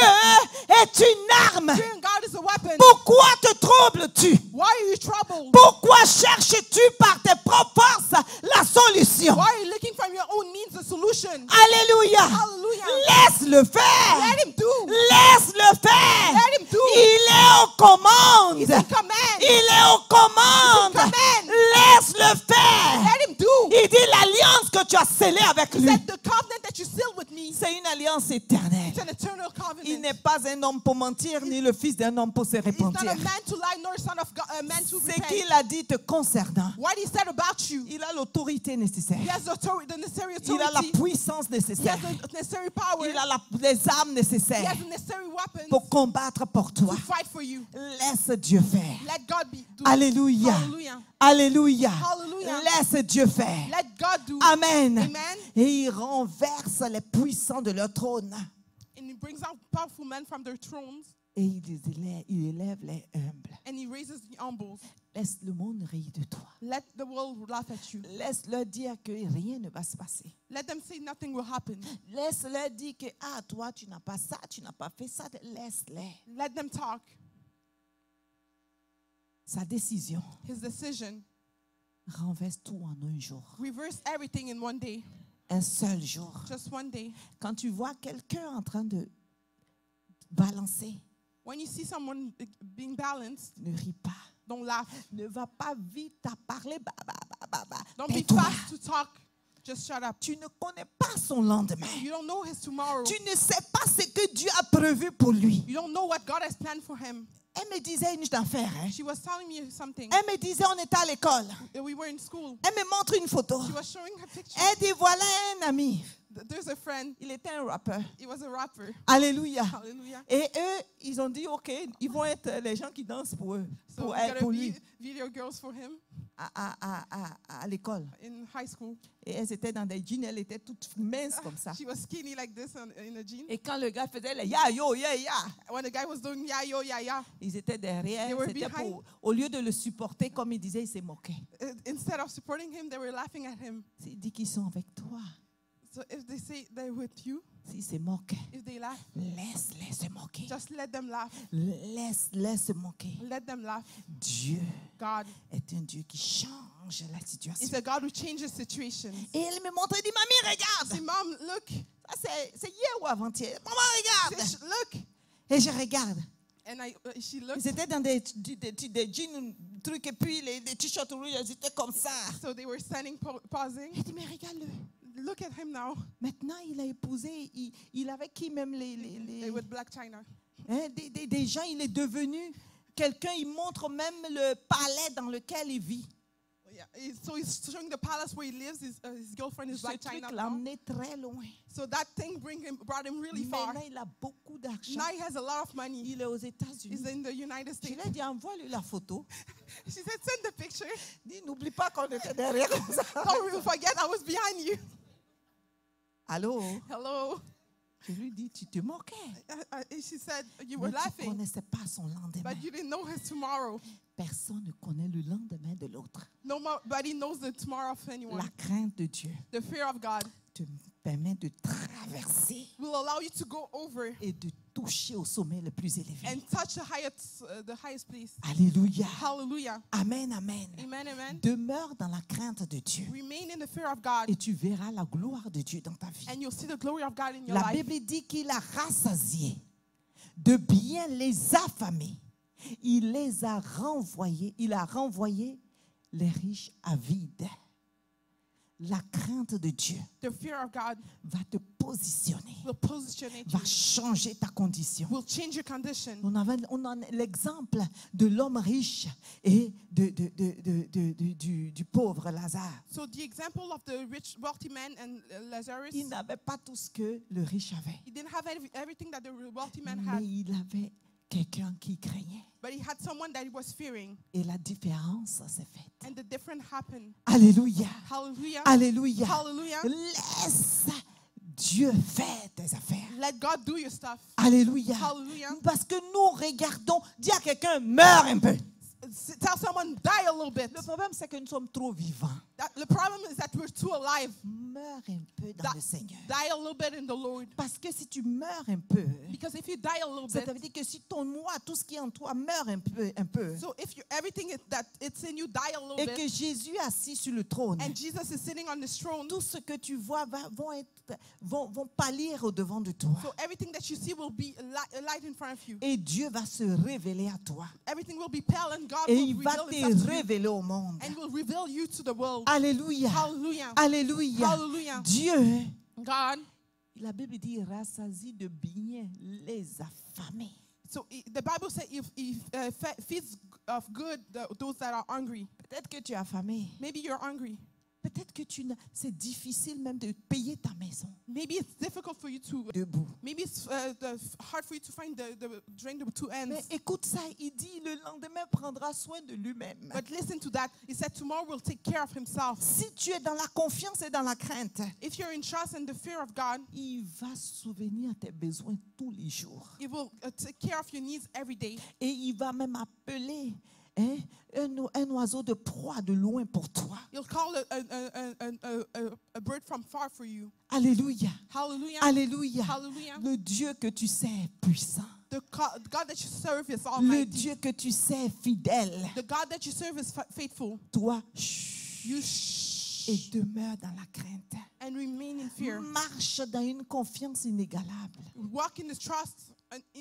est une arme. Fearing God is a weapon. Pourquoi te troubles-tu? Why are you troubled? Pourquoi cherches-tu par tes propres forces la solution? Why are you looking from your own means a solution? Alléluia. Hallelujah. Laisse-le faire. Let him do. Laisse-le faire. Let him do. Il est aux commandes. He's in command. Il est aux commandes. He's in command. Laisse-le faire. Let him do. Il dit l'alliance que tu as scellée avec lui. Said the covenant that you sealed with me. C'est une alliance éternelle. It's an eternal covenant. Il n'est pas un homme pour mentir, ni le fils d'un homme pour se He's not repentir. a man to lie, nor a son of God, a man to Ce repent. qu'il a dit te concernant, What he said about you. il a l'autorité nécessaire. He has the necessary Il a la authority. puissance He has nécessaire. the necessary power. Il a les armes He nécessaires has the necessary weapons pour combattre pour toi. to fight for you. Laisse Dieu faire. Let God do. Alléluia. Hallelujah. Alléluia. Hallelujah. Laisse Dieu faire. Let God do. Amen. Amen. Et il renverse les puissants de leur trône. And he brings out powerful men from their thrones, Et il élève les humbles. and he raises the humbles. Laisse le monde rire de toi. Let the world laugh at you. Laisse-leur dire que rien ne va se passer. Let them say nothing will happen. Laisse-leur dire que, toi, tu n'as pas ça, tu n'as pas fait ça. Laisse-les. Let them talk. Sa décision His decision renverse tout en un jour. reversed everything in one day. Un seul jour. Just one day. Quand tu vois quelqu'un en train de balancer, When you see someone being balanced, ne ris pas. don't laugh. Ne va pas vite à parler. Don't be Tais-toi. fast to talk. Just shut up. Tu ne connais pas son lendemain. You don't know his tomorrow. Tu ne sais pas ce que Dieu a prévu pour lui. You don't know what God has planned for him. Elle me disait une affaire. She was telling me something. Elle me disait, on était à l'école. We were in school. Elle me montre une photo. She was showing her picture. Elle dit, voilà un ami. There's a friend. Il était un rappeur. He was a rapper. Alléluia. Hallelujah. Et eux, ils ont dit, OK, ils vont être les gens qui dansent pour eux, So pour, we elle, gotta pour be lui, video girls for him à l'école. in high school. Et elles étaient dans des jeans, elle était toute mince comme ça. She was skinny like this in a jean. Et quand le gars faisait les ya, yo, ya, ya, When the guy was doing yeah, yo, yeah, yeah, ils étaient derrière. They were C'était behind. pour, au lieu de le supporter, comme il disait, ils se moquaient. instead of supporting him, they were laughing at him. S'il dit qu'ils sont avec toi, So if they say they're with you, s'ils se moquent, if they laugh, laisse-les se moquer. just let them laugh. Laisse-les se moquer. Let them laugh. Dieu God est un Dieu qui change la situation. is a God who changes situations. Et elle me montre, elle dit, mamie, Say, regarde. Mom, look. Ça, c'est hier ou avant-hier. Maman, regarde. Say, look. Et je regarde. And she looked. Ils étaient dans des jeans, trucs, et puis les t-shirts rouges, ils étaient comme ça. So they were standing, pausing. Elle dit, mais regarde-le. Look at him now. Maintenant, il a épousé, il avait qui même les With Black China. des gens, il est devenu quelqu'un, il montre même le palais dans lequel il vit. Yeah. So he's showing the palace where he lives. His girlfriend is Ce Black truc China. l'a now. amené très loin. So that thing brought him really far. Maintenant, il a beaucoup d'argent. Now he has a lot of money. Il est aux He's États-Unis. in the United Je States. lui ai dit, envoie-lui la photo. She said, send the picture. Dis, n'oublie pas qu'on était derrière comme ça. Don't forget I was behind you. Allô? Hello. Je lui dis, tu te moquais. She said, you were Mais tu ne laughing, connaissais pas son lendemain. but you didn't know his tomorrow. Personne ne connaît le lendemain de l'autre. Nobody knows the tomorrow of anyone. La crainte de Dieu The fear of God te permet de traverser will allow you to go over et de toucher au sommet le plus élevé. and touch the highest place. Alléluia. Hallelujah. Amen, amen. Amen, amen. Demeure dans la crainte de Dieu Remain in the fear of God, et tu verras la gloire de Dieu dans ta vie. and you'll see the glory of God in your La life. Bible dit qu'il a rassasié de bien les affamés. Il les a renvoyés. Il a renvoyé les riches avides. La crainte de Dieu The fear of God va te positionner, will positionate va you, changer ta condition. will change your condition. On a l'exemple de l'homme riche et du pauvre Lazare. So the example of the rich, wealthy man and Lazarus, Il n'avait pas tout ce que le riche avait, he didn't have everything that the wealthy man mais had, il avait quelqu'un qui craignait. but he had someone that he was fearing, Et la différence s'est faite. and the difference happened. Alléluia. Hallelujah. Alléluia. Hallelujah. Laisse Dieu faire tes affaires. Let God do your stuff. Alléluia. Hallelujah. Parce que nous regardons, dis à quelqu'un, meurs un peu. Tell someone, die a little bit. Le problème, c'est que nous sommes trop vivants. The problem is that we're too alive. meurs un peu dans le Seigneur. Die a little bit in the Lord. Parce que si tu meurs un peu, Because if you die a little ça bit, veut dire que si ton moi, tout ce qui est en toi meurt un peu, so if everything that it's in you die a little et bit, que Jésus est assis sur le trône, and Jesus is sitting on this throne, tout ce que tu vois vont pâlir au devant de toi. so everything that you see will be a light in front of you. Et Dieu va se révéler à toi. Everything will be pale, and God Et will il va reveal te himself to you, révéler au monde. and will reveal you to the world. Alléluia. Hallelujah. Alléluia. Hallelujah. Dieu, God. la Bible dit, il rassasie de bien les affamés. So the Bible says if feeds of good those that are hungry. Peut-être que tu es affamé. Maybe you're hungry. Peut-être que c'est difficile même de payer ta maison Maybe it's difficult for you to. debout. Maybe it's hard for you to find the drain the two ends. Mais écoute ça, il dit, le lendemain prendra soin de lui-même. But listen to that. He said tomorrow will take care of himself. Si tu es dans la confiance et dans la crainte, If you're in trust and the fear of God, il va se souvenir tes besoins tous les jours. He will take care of your needs every day. Et il va même appeler un oiseau de proie de loin pour toi. He'll call a bird from far for you. Alléluia. Hallelujah. Alléluia. Hallelujah. Le Dieu que tu sais est puissant. The God that you serve is Le almighty. Dieu que tu sais est fidèle. The God that you serve is faithful. Toi, You et demeure dans la crainte. and remain in fear. Marche dans une confiance inégalable. Walk in this trust,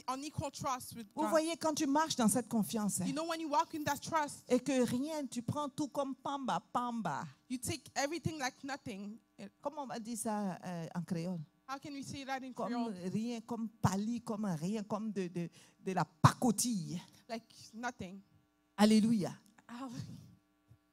unequal trust with Vous God. voyez, quand tu marches dans cette confiance You know, when you walk in that trust, et que rien, tu prends tout comme pamba, pamba. you take everything like nothing. Comment on va dire ça en créole? How can we say that in Comme Creole? rien, comme pali, comme rien, comme de la pacotille. Like nothing. Alléluia. How-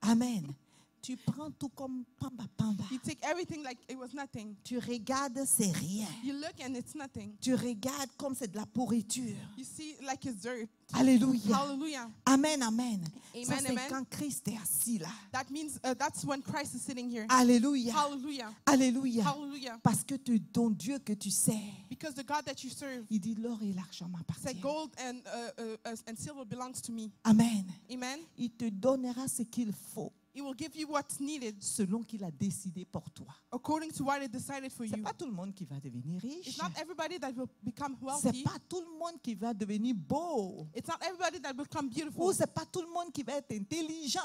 Amen. Tu prends tout comme pamba, pamba. You take everything like it was nothing. Tu regardes, c'est rien. You look and it's nothing. Tu regardes comme c'est de la pourriture. You see like it's dirt. Alléluia. Hallelujah. Amen, amen. Amen, Ça, c'est amen. quand Christ est assis là. That means that's when Christ is sitting here. Alléluia. Hallelujah. Alléluia. Hallelujah. Parce que ton Dieu que tu sais, Because the God that you serve il dit l'or et l'argent said m'appartiennent. gold and silver belongs to me. Amen. Amen. Il te donnera ce qu'il faut It will give you what's needed selon qu'il a décidé pour toi. according to what it decided for C'est you. pas tout le monde qui va devenir It's riche. not everybody that will become C'est wealthy. pas tout le monde qui va devenir beau. It's not everybody that will become Ou beautiful. c'est pas tout le monde qui va être intelligent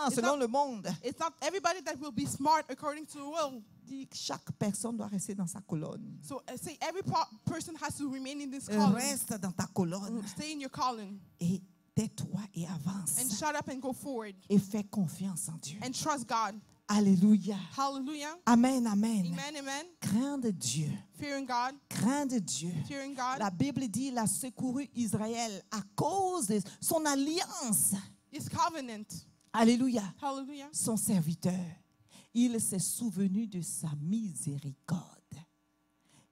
It's selon not- le monde. It's not everybody that will be smart according to the world. Dit que chaque personne doit rester dans sa colonne. So say every person has to remain in this calling. Reste dans ta colonne Stay in your calling et tais-toi et avance. and shut up and go forward Et fais confiance en Dieu. and trust God. Alléluia. Hallelujah. Amen, amen. Amen, amen. Craindre Dieu. Fearing God. Craindre Dieu. Fearing God. La Bible dit il a secouru Israël à cause de son alliance. His covenant. Alléluia. Hallelujah. Son serviteur. Il s'est souvenu de sa miséricorde.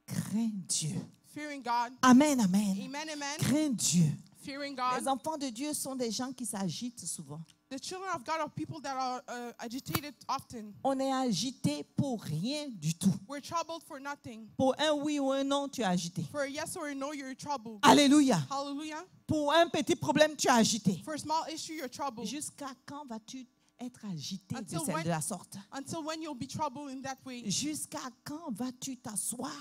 Crains Dieu. Fearing God. Amen, amen. Amen, amen. Crains Dieu. Fearing God. Les enfants de Dieu sont des gens qui s'agitent souvent. The children of God are people that are agitated often. On est agité pour rien du tout. We're troubled for nothing. Pour un oui ou un non, tu es agité. For a yes or a no, you're troubled. Alléluia. Hallelujah. Pour un petit problème, tu es agité. For a small issue, you're troubled. Jusqu'à quand vas-tu être agité de Until celle when- de la sorte? Until when you'll be troubled in that way. Jusqu'à quand vas-tu t'asseoir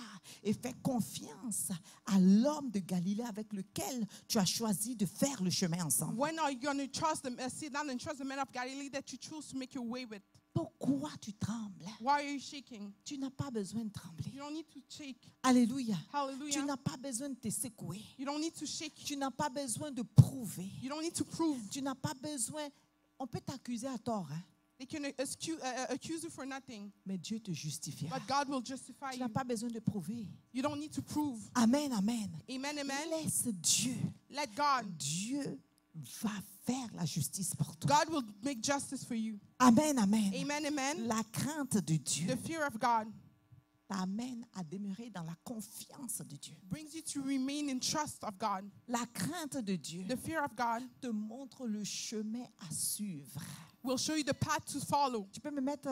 et faire confiance à l'homme de Galilée avec lequel tu as choisi de faire le chemin ensemble? When are you going to trust them, sit down and trust the men of Galilee that you choose to make your way with? Pourquoi tu trembles? Why are you shaking? Tu n'as pas besoin de trembler. You don't need to shake. Alléluia. Tu Hallelujah. n'as pas besoin de te secouer. You don't need to shake. Tu n'as pas besoin de prouver. You don't need to prove. Tu n'as pas besoin. On peut t'accuser à tort, hein? They can accuse you for nothing, Mais Dieu te justifiera. but God will justify Tu you. n'as pas besoin de prouver. You don't need to prove. Amen, amen. Amen, amen. Laisse Dieu. Let God. Dieu va faire la justice pour toi. God will make justice for you. Amen, amen. Amen, amen. La crainte de Dieu. The fear of God. t'amène à demeurer dans la confiance de Dieu. brings you to remain in trust of God. La crainte de Dieu The fear of God te montre le chemin à suivre. will show you the path to follow. Tu peux me mettre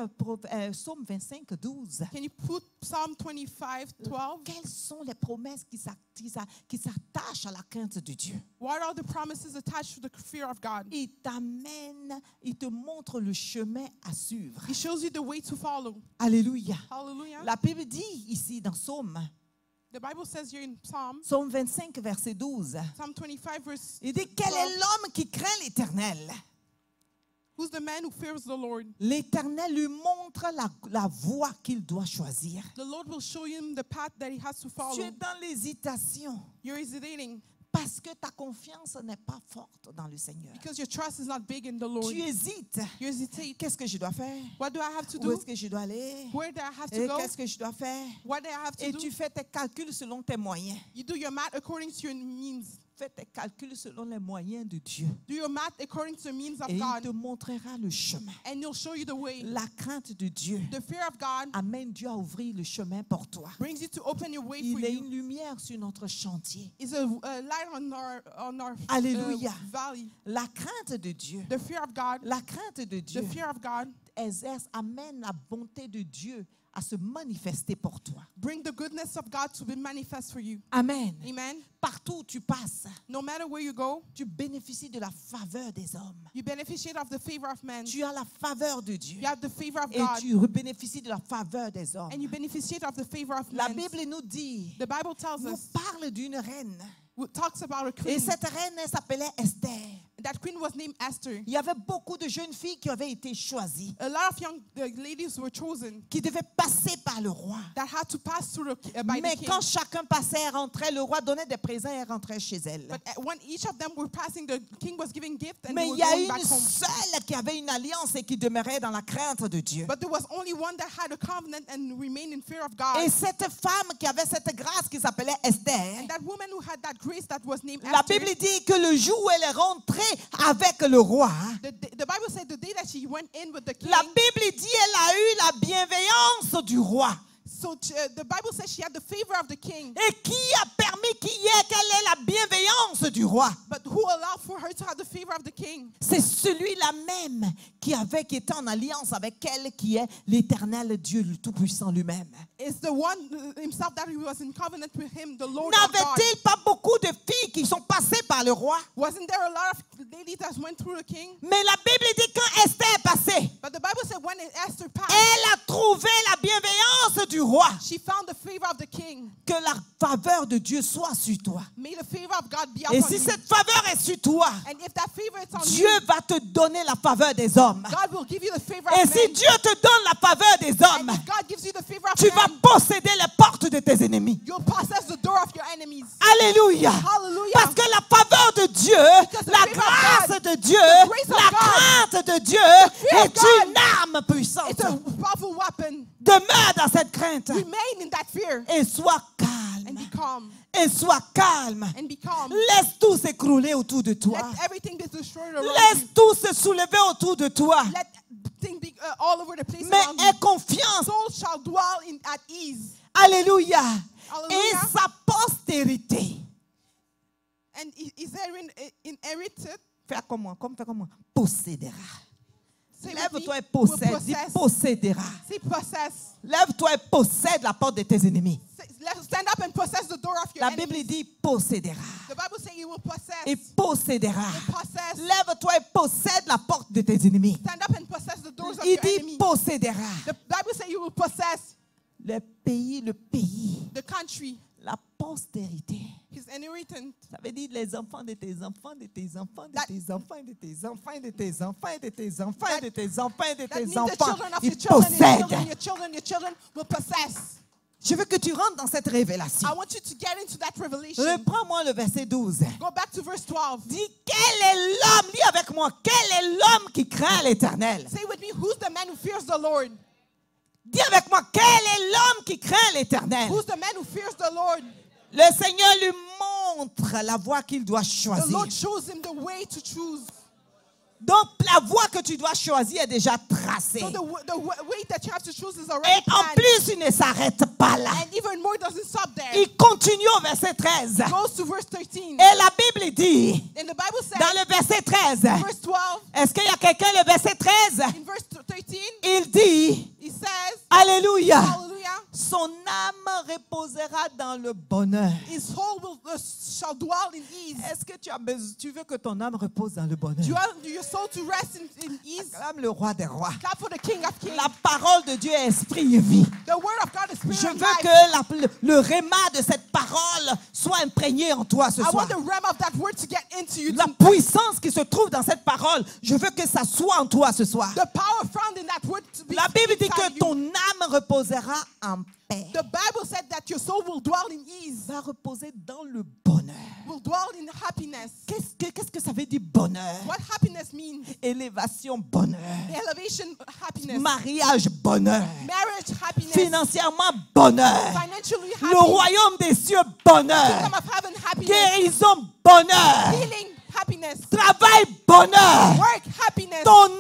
Psaume 25, 12. Can you put Psalm 25:12? Quelles sont les promesses qui s'attachent à la crainte de Dieu? What are the promises attached to the fear of God? Il t'amène, il te montre le chemin à suivre. He shows you the way to follow. Alléluia. Hallelujah. La Bible dit ici dans Psaume, The Bible says here in Psalm Psaume 25, verset 12, 25 verse il dit, quel 12, est l'homme qui craint l'Éternel? who's the man who fears the Lord? L'Éternel lui montre la voie qu'il doit choisir. The Lord will show him the path that he has to Tu follow. es dans l'hésitation You're hesitating parce que ta confiance n'est pas forte dans le Seigneur. because your trust is not big in the Lord. Tu hésites. You hesitate. Qu'est-ce que je dois faire? What do I have to Où do? est-ce que je dois aller? Where do I have to Et go? qu'est-ce que je dois faire? What do I have to Et do? tu fais tes calculs selon tes moyens. You do your math according to your means. Fais tes calculs selon les moyens de Dieu. Do your math according to the means of Et il God, te montrera le chemin. and he'll show you the way. La crainte de Dieu The fear of God amène Dieu à ouvrir le chemin pour toi. brings you to open your way for Il est you. une lumière sur notre chantier. It's a light on our Alléluia. valley. La crainte de Dieu, The fear of God, la crainte de Dieu the fear of God amène la bonté de Dieu à se manifester pour toi. bring the goodness of God to be manifest for you. Amen. Amen. Partout où tu passes, No matter where you go, tu bénéficies de la faveur des hommes. you beneficiate of the favor of men. Tu as la faveur de Dieu. You have the favor of Et God, tu bénéficies de la faveur des hommes. and you beneficiate of the favor of La men. Bible nous dit, The Bible tells nous us, parle d'une reine. it talks about a Et queen. cette reine, elle s'appelait Esther. That queen was named Esther. Il y avait beaucoup de jeunes filles qui avaient été choisies, A lot of young ladies were chosen qui devaient passer par le roi. that had to pass through by Mais the king. quand chacun passait et rentrait, le roi donnait des présents et rentrait chez elle. But when each of them were passing, the king was giving gifts and Mais they il were y a going back une home. seule qui avait une alliance et qui demeurait dans la crainte de Dieu. But there was only one that had a covenant and remained in fear of Et God. cette femme qui avait cette grâce qui s'appelait Esther, And that woman who had that grace that was named la Esther, Bible dit que le jour où elle est rentrée avec le roi, the Bible said the day that she went in with the king, la Bible dit elle a eu la bienveillance du roi. so the Bible says she had the favor of the king. Et qui a permis qu'elle ait la bienveillance du roi? But who allowed for her to have the favor of the king? C'est celui-là même qui était en alliance avec elle, qui est l'Éternel Dieu, le Tout-Puissant lui-même. It's the one himself that he was in covenant with him, the Lord of God. N'avait-il pas beaucoup de filles qui sont passées par le roi? Wasn't there a lot of ladies that went through the king? Mais la Bible dit quand Esther est passée, But the Bible said when Esther passed, elle a trouvé la bienveillance du roi. she found the favor of the king. Que la faveur de Dieu soit sur toi. May the favor of God be Et upon si you. cette faveur est sur toi, And if that favor is on Dieu you, va te donner la faveur des hommes. God will give you the favor Et of si men. Dieu te donne la faveur des hommes, And if God gives you the favor of tu vas men, posséder les portes de tes ennemis. you'll possess the door of your enemies. Alléluia. Hallelujah. Parce que la faveur de Dieu, Because the la favor of grâce God, de Dieu, the grace of la God, crainte de Dieu fear of est God, une arme puissante. It's a powerful weapon. Demeure dans cette crainte Remain in that fear et sois and calme. be calm. Et sois calme. And be calm. Laisse tout s'écrouler autour de toi. Let everything be destroyed around Laisse you. tout se soulever autour de toi. Let things be all over the place Mais around you. aie confiance. Soul shall dwell at ease. Alléluia. Hallelujah. Et sa postérité. And is there inherited? Fais comme moi, fais comme moi. Possédera. Say with me, Lève-toi et will possède. Dis possess. possédera. Say possess. Lève-toi et possède la porte de tes ennemis. Stand up and possess the door of your La enemies. Bible dit possédera. The Bible says you will possess. Et possédera. Possess. Lève-toi et possède la porte de tes ennemis. Stand up and possess the doors of Il your dit enemies. possédera. The Bible says you will possess Le pays, the country, la postérité. his inheritance. Ça veut dire les enfants de tes enfants, de tes enfants, de That- tes enfants, de tes enfants, de tes enfants, de tes enfants, de tes enfants, de That means tes the enfants. children of Ils your children, and your children, possèdent. your children, your children will possess. Je veux que tu rentres dans cette révélation. I want you to get into that revelation. Reprends-moi le verset 12. Go back to verse 12. Dis, quel est l'homme, lis avec moi, quel est l'homme qui craint l'Éternel? Say with me, who's the man who fears the Lord? Dis avec moi, quel est l'homme qui craint l'Éternel? Who's the man who fears the Lord? Le Seigneur lui montre la voie qu'il doit The choisir. Lord shows him the way to choose. Donc, la voie que tu dois choisir est déjà tracée. So the way that you have to choose is Et already en planned. plus, il ne s'arrête pas là. And even more, it doesn't stop there. Il continue au verset 13. It goes to verse 13. Et la Bible dit, And the Bible says, dans le verset 13, verse 12, est-ce qu'il y a quelqu'un, le verset 13? in verse 13, Il dit, he says, Alléluia, hallelujah, son âme reposera dans le bonheur. his soul shall dwell in ease. Est-ce que tu veux que ton âme repose dans le bonheur? Do you want your soul to rest in ease? Acclame le roi des rois. Clap for the King of Kings. La parole de Dieu est esprit et vie. The word of God is spirit Je and veux life. que le réma de cette parole soit imprégné en toi ce I soir. want the realm of that word to get into you. La puissance qui se trouve dans cette parole, je veux que ça soit en toi ce soir. The power found in that word to be La Bible dit que inside you. ton âme reposera en paix. The Bible said that your soul will dwell in ease, Va reposer dans le bonheur. will dwell in happiness. Qu'est-ce que ça veut dire bonheur? What happiness means? Élévation, bonheur. Elevation, happiness. Mariage, bonheur. Marriage, happiness. Financièrement, bonheur. Financially, Le happiness. royaume des cieux, bonheur. Kingdom of heaven, happiness. Guérison, bonheur. Healing, happiness. Travail, bonheur. Work, happiness. Ton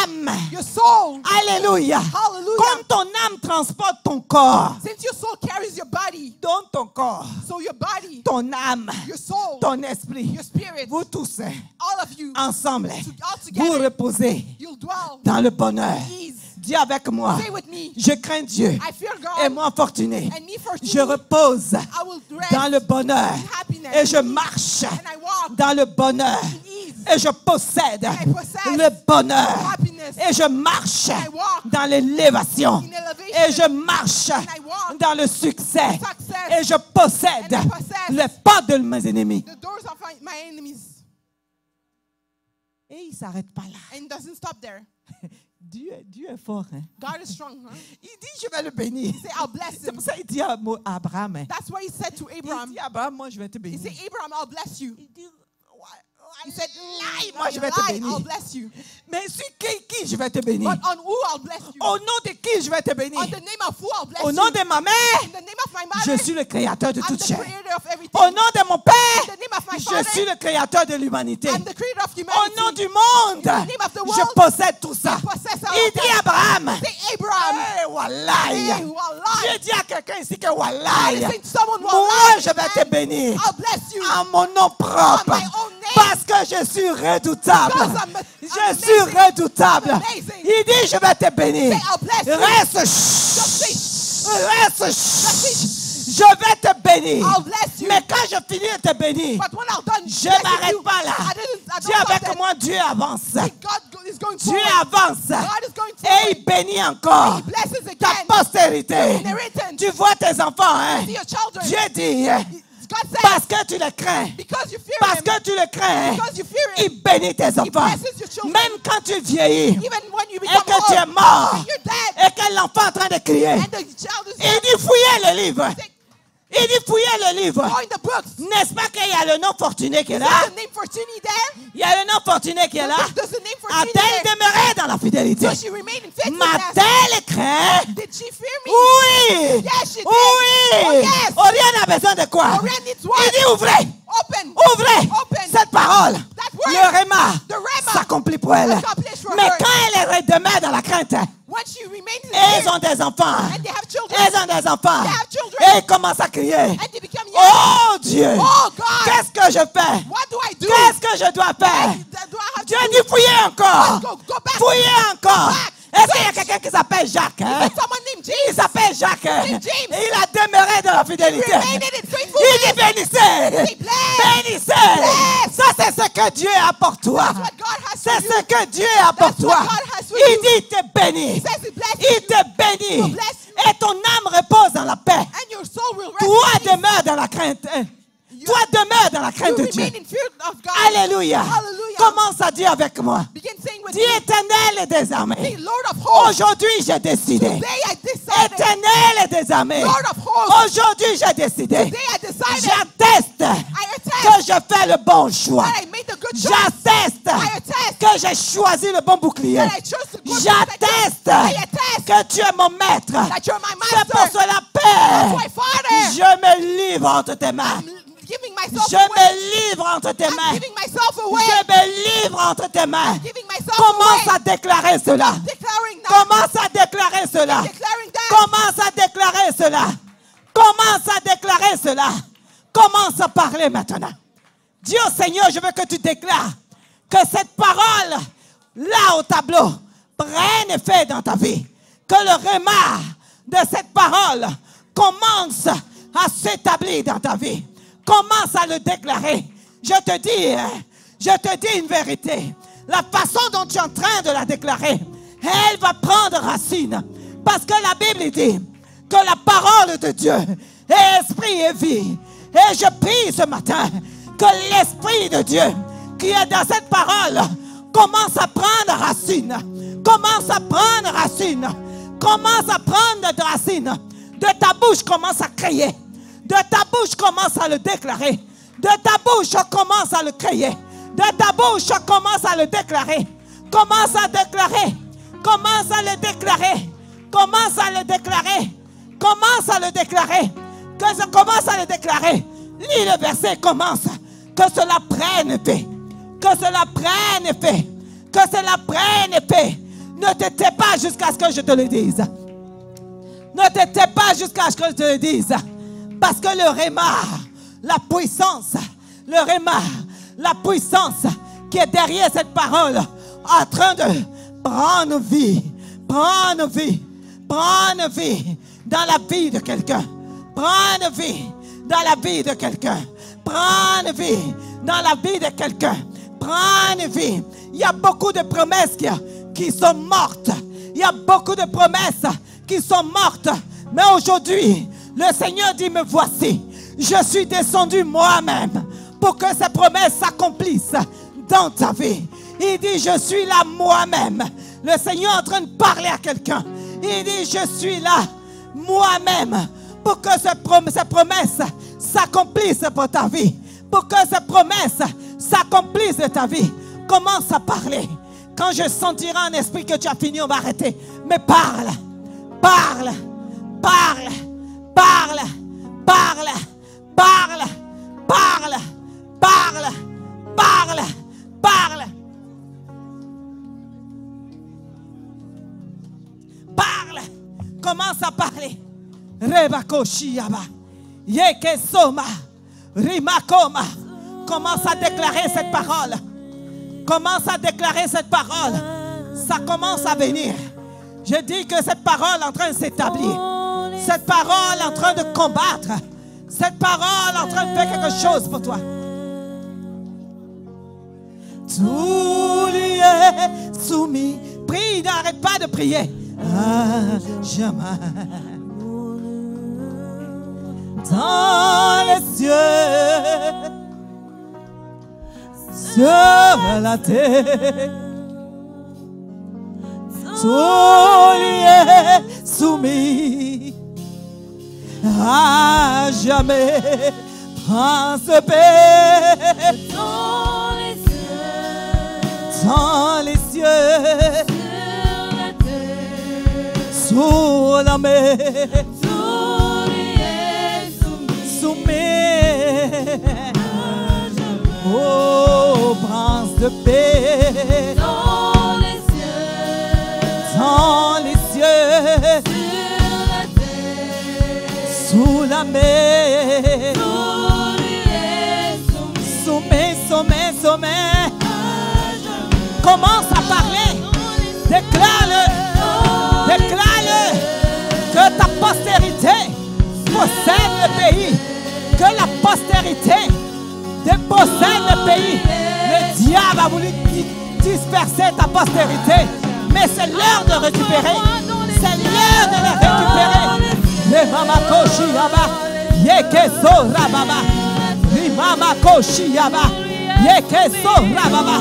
âme. Your soul. Alléluia. Hallelujah. Comme ton âme transporte ton corps. Since your soul carries your body, Dans ton corps, so your body, ton âme, your soul, ton esprit, your spirit, vous tous, all of you, ensemble, all vous together, reposez you'll dwell dans le bonheur. in ease. Dis avec moi, Say with me, je crains Dieu I fear et God, moi fortuné. and me fortunate, Je repose I will rest dans le bonheur in happiness, et je marche and I walk dans le bonheur in ease, et je possède I possess le bonheur happiness, et je marche I walk dans l'élévation in elevation, et je marche I walk dans le succès success, et je possède and I possess les portes de mes ennemis. the doors of my enemies. Et il ne s'arrête pas là. And it doesn't stop there. Dieu est fort. Hein? God is strong, huh? Il dit, je vais le bénir. Say, I'll bless C'est him. pour ça qu'il dit à Abraham. Hein. That's why he said to Il Abraham, dit, Abraham, moi je vais te he bénir. said, Abraham, I'll bless you. Il dit, He said, Wallahi, moi je vais te I'll bénir. bless you. Mais sur qui je vais te bénir? But on who I'll bless you. Au nom de qui je vais te bénir? On the name of who I'll bless Au nom you. de ma mère, In the name of my je mother, suis le créateur de I'm toute the chair. creator of everything. Au nom de mon In père, the name of my je father, suis le créateur de l'humanité. I'm the creator of Au humanity. nom du monde, In the name of the je world, possède tout ça. I possess all Il of dit that. Abraham, Say, Abraham, hey, wallahi. hey, wallahi. Je dis à quelqu'un ici que I wallahi, think someone will moi lie. je vais te bénir I'll bless you. en mon nom propre. On my own name. Parce que je suis redoutable. Because I'm Je suis amazing. redoutable. I'm amazing. Il dit, je vais te bénir. Say, I'll bless you. Reste Just chut. Reste chut. Je vais te bénir. I'll bless you. Mais quand je finis de te bénir, But when I'm done, je blessing ne m'arrête you, pas là. I Dis don't stop avec there. moi, Dieu avance. God is going Dieu forward. avance. God is going Et forward. il bénit encore He blesses ta again. postérité. Inheritance. Tu vois tes enfants, hein? See your children. Dieu dit, God said, parce que tu le crains, because you fear parce him, que tu le crains, because you fear him, il bénit tes enfants. blesses your children. Même quand tu vieillis even when you et become que tu es old, mort when you're dead, et que l'enfant est en train de crier, and the child is il dit fouillez le livre. Say, Il dit fouillez le livre. go in the books. N'est-ce pas qu'il y a le nom fortuné qui est là? There's the name Fortuny there. Il y a le nom fortuné qui est là. There's the name Fortuny A-t-elle there. demeuré dans la fidélité? Does she remain in faithfulness? M'a-t-elle craint? Did she fear me? Oui! Yes, she did. Oui! Oh, yes. Oriane a besoin de quoi? Oriane needs what? Il dit ouvrez! Open. Ouvrez! Open. Cette parole, That word. le réma, The Rhema. s'accomplit pour elle. Accomplished for Mais her. quand elle demeure dans la crainte, When she remains in elles fear, ont des enfants. and they have children, Elles ont des enfants. They have children. Et ils commencent à crier. and they become young. Oh Dieu! Oh, God. Qu'est-ce que je fais? What do I do? Qu'est-ce que je dois faire? Do I have Dieu to dit fouillez encore. go back? Fouillez encore. back. Est-ce qu'il y a quelqu'un qui s'appelle Jacques? Hein? There's someone named Il James. s'appelle Jacques. James. Et il a demeuré dans la fidélité. Remained in Il faithfulness. dit bénissez. Say, bless. Bénissez. Bless. Ça, c'est ce que Dieu a pour toi. That's what God has C'est for you. ce que Dieu a pour That's toi. what God has for Il you. dit il te bénit. He says he bless Il you. te bénit. He bless you. Et ton âme repose dans la paix. And your soul will rest Toi in peace. demeure dans la crainte. Toi demeure dans la You crainte de Dieu. remain in fear of God. Alléluia. Hallelujah. Commence à dire avec moi. Begin saying with Dis me, éternel des armées. "Say, Lord of hosts, Aujourd'hui j'ai décidé. today I decided, Éternel des armées. Lord of hosts, Aujourd'hui j'ai décidé. today I decided, J'atteste I attest que je fais le bon choix. that I made the good choice, J'atteste I attest que j'ai choisi le bon bouclier. that I chose the good J'atteste I attest que tu es mon maître. that you're my C'est pour master. cela, That's Père, why, Father, je me livre entre tes mains. I'm giving myself Je away. me livre entre tes I'm mains. giving myself away. Je me livre entre tes mains. Giving myself Commence away. à déclarer cela. Declaring that. Commence à déclarer cela. Declaring that. Commence à déclarer cela. Commence à déclarer cela. Commence à parler maintenant. Dis au Seigneur, je veux que tu déclares que cette parole, là au tableau, prenne effet dans ta vie. Que le réma de cette parole commence à s'établir dans ta vie. Commence à le déclarer. Je te dis une vérité. La façon dont tu es en train de la déclarer, elle va prendre racine. Parce que la Bible dit que la parole de Dieu est esprit et vie. Et je prie ce matin que l'esprit de Dieu qui est dans cette parole commence à prendre racine. Commence à prendre racine. Commence à prendre de racine. De ta bouche, commence à crier. De ta bouche, commence à le déclarer. De ta bouche, commence à le crier. De ta bouche, commence à le déclarer. Commence à déclarer. Commence à le déclarer. Commence à le déclarer. Commence à le déclarer. Que je commence à le déclarer. Lis le verset, commence. Que cela prenne effet. Que cela prenne effet. Que cela prenne effet. Ne te tais pas jusqu'à ce que je te le dise. Ne te tais pas jusqu'à ce que je te le dise. Parce que le réma, la puissance, le réma, la puissance qui est derrière cette parole, en train de prendre vie, prendre vie, prendre vie dans la vie de quelqu'un. Prendre vie dans la vie de quelqu'un. Prendre vie dans la vie de quelqu'un. Prendre vie. Il y a beaucoup de promesses qui sont mortes. Il y a beaucoup de promesses qui sont mortes. Mais aujourd'hui, le Seigneur dit, me voici. Je suis descendu moi-même pour que ces promesses s'accomplissent dans ta vie. Il dit, je suis là moi-même. Le Seigneur est en train de parler à quelqu'un. Il dit, je suis là moi-même pour que ces promesses s'accomplissent pour ta vie. Pour que ces promesses s'accomplissent de ta vie. Commence à parler. Quand je sentirai en esprit que tu as fini, on va arrêter. Mais parle, parle, parle, parle, parle, parle, parle, parle, parle, parle. Parle. Commence à parler. Rebako Shiaba. Yeke Soma. Rimakoma. Commence à déclarer cette parole. Commence à déclarer cette parole. Ça commence à venir. Je dis que cette parole est en train de s'établir. Cette parole est en train de combattre. Cette parole est en train de faire quelque chose pour toi. Tout lui est soumis. Prie, n'arrête pas de prier. Ah, jamais. Dans les cieux, sur la terre, tout lui est soumis. À jamais, Prince paix. Dans les cieux, Dans les cieux, sur la terre, sous la mer, tout lui est soumis. soumis. À jamais. Oh, Prince de paix. Dans les cieux, Dans les cieux, sur la terre, sous la mer, tout lui est soumis. sommet, sommet. À jamais. Commence à parler. Déclare-le. Déclare-le. Que ta postérité possède le pays. Que la postérité possède le pays. Le diable a voulu disperser ta postérité. Mais c'est l'heure de récupérer. C'est l'heure de les récupérer. Le mama koshi yaba. Yekeso rababa. Rimama koshi yaba. Yekeso rababa.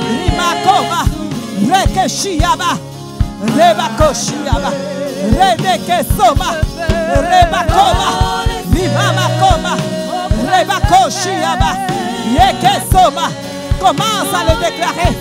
Rimakoma. Rekeshi yaba. Rebakoshi yaba. Redekesoma. Rebakoma. Rimamakoma. Rebakoshi yaba. Yekesoma. Commence à le déclarer.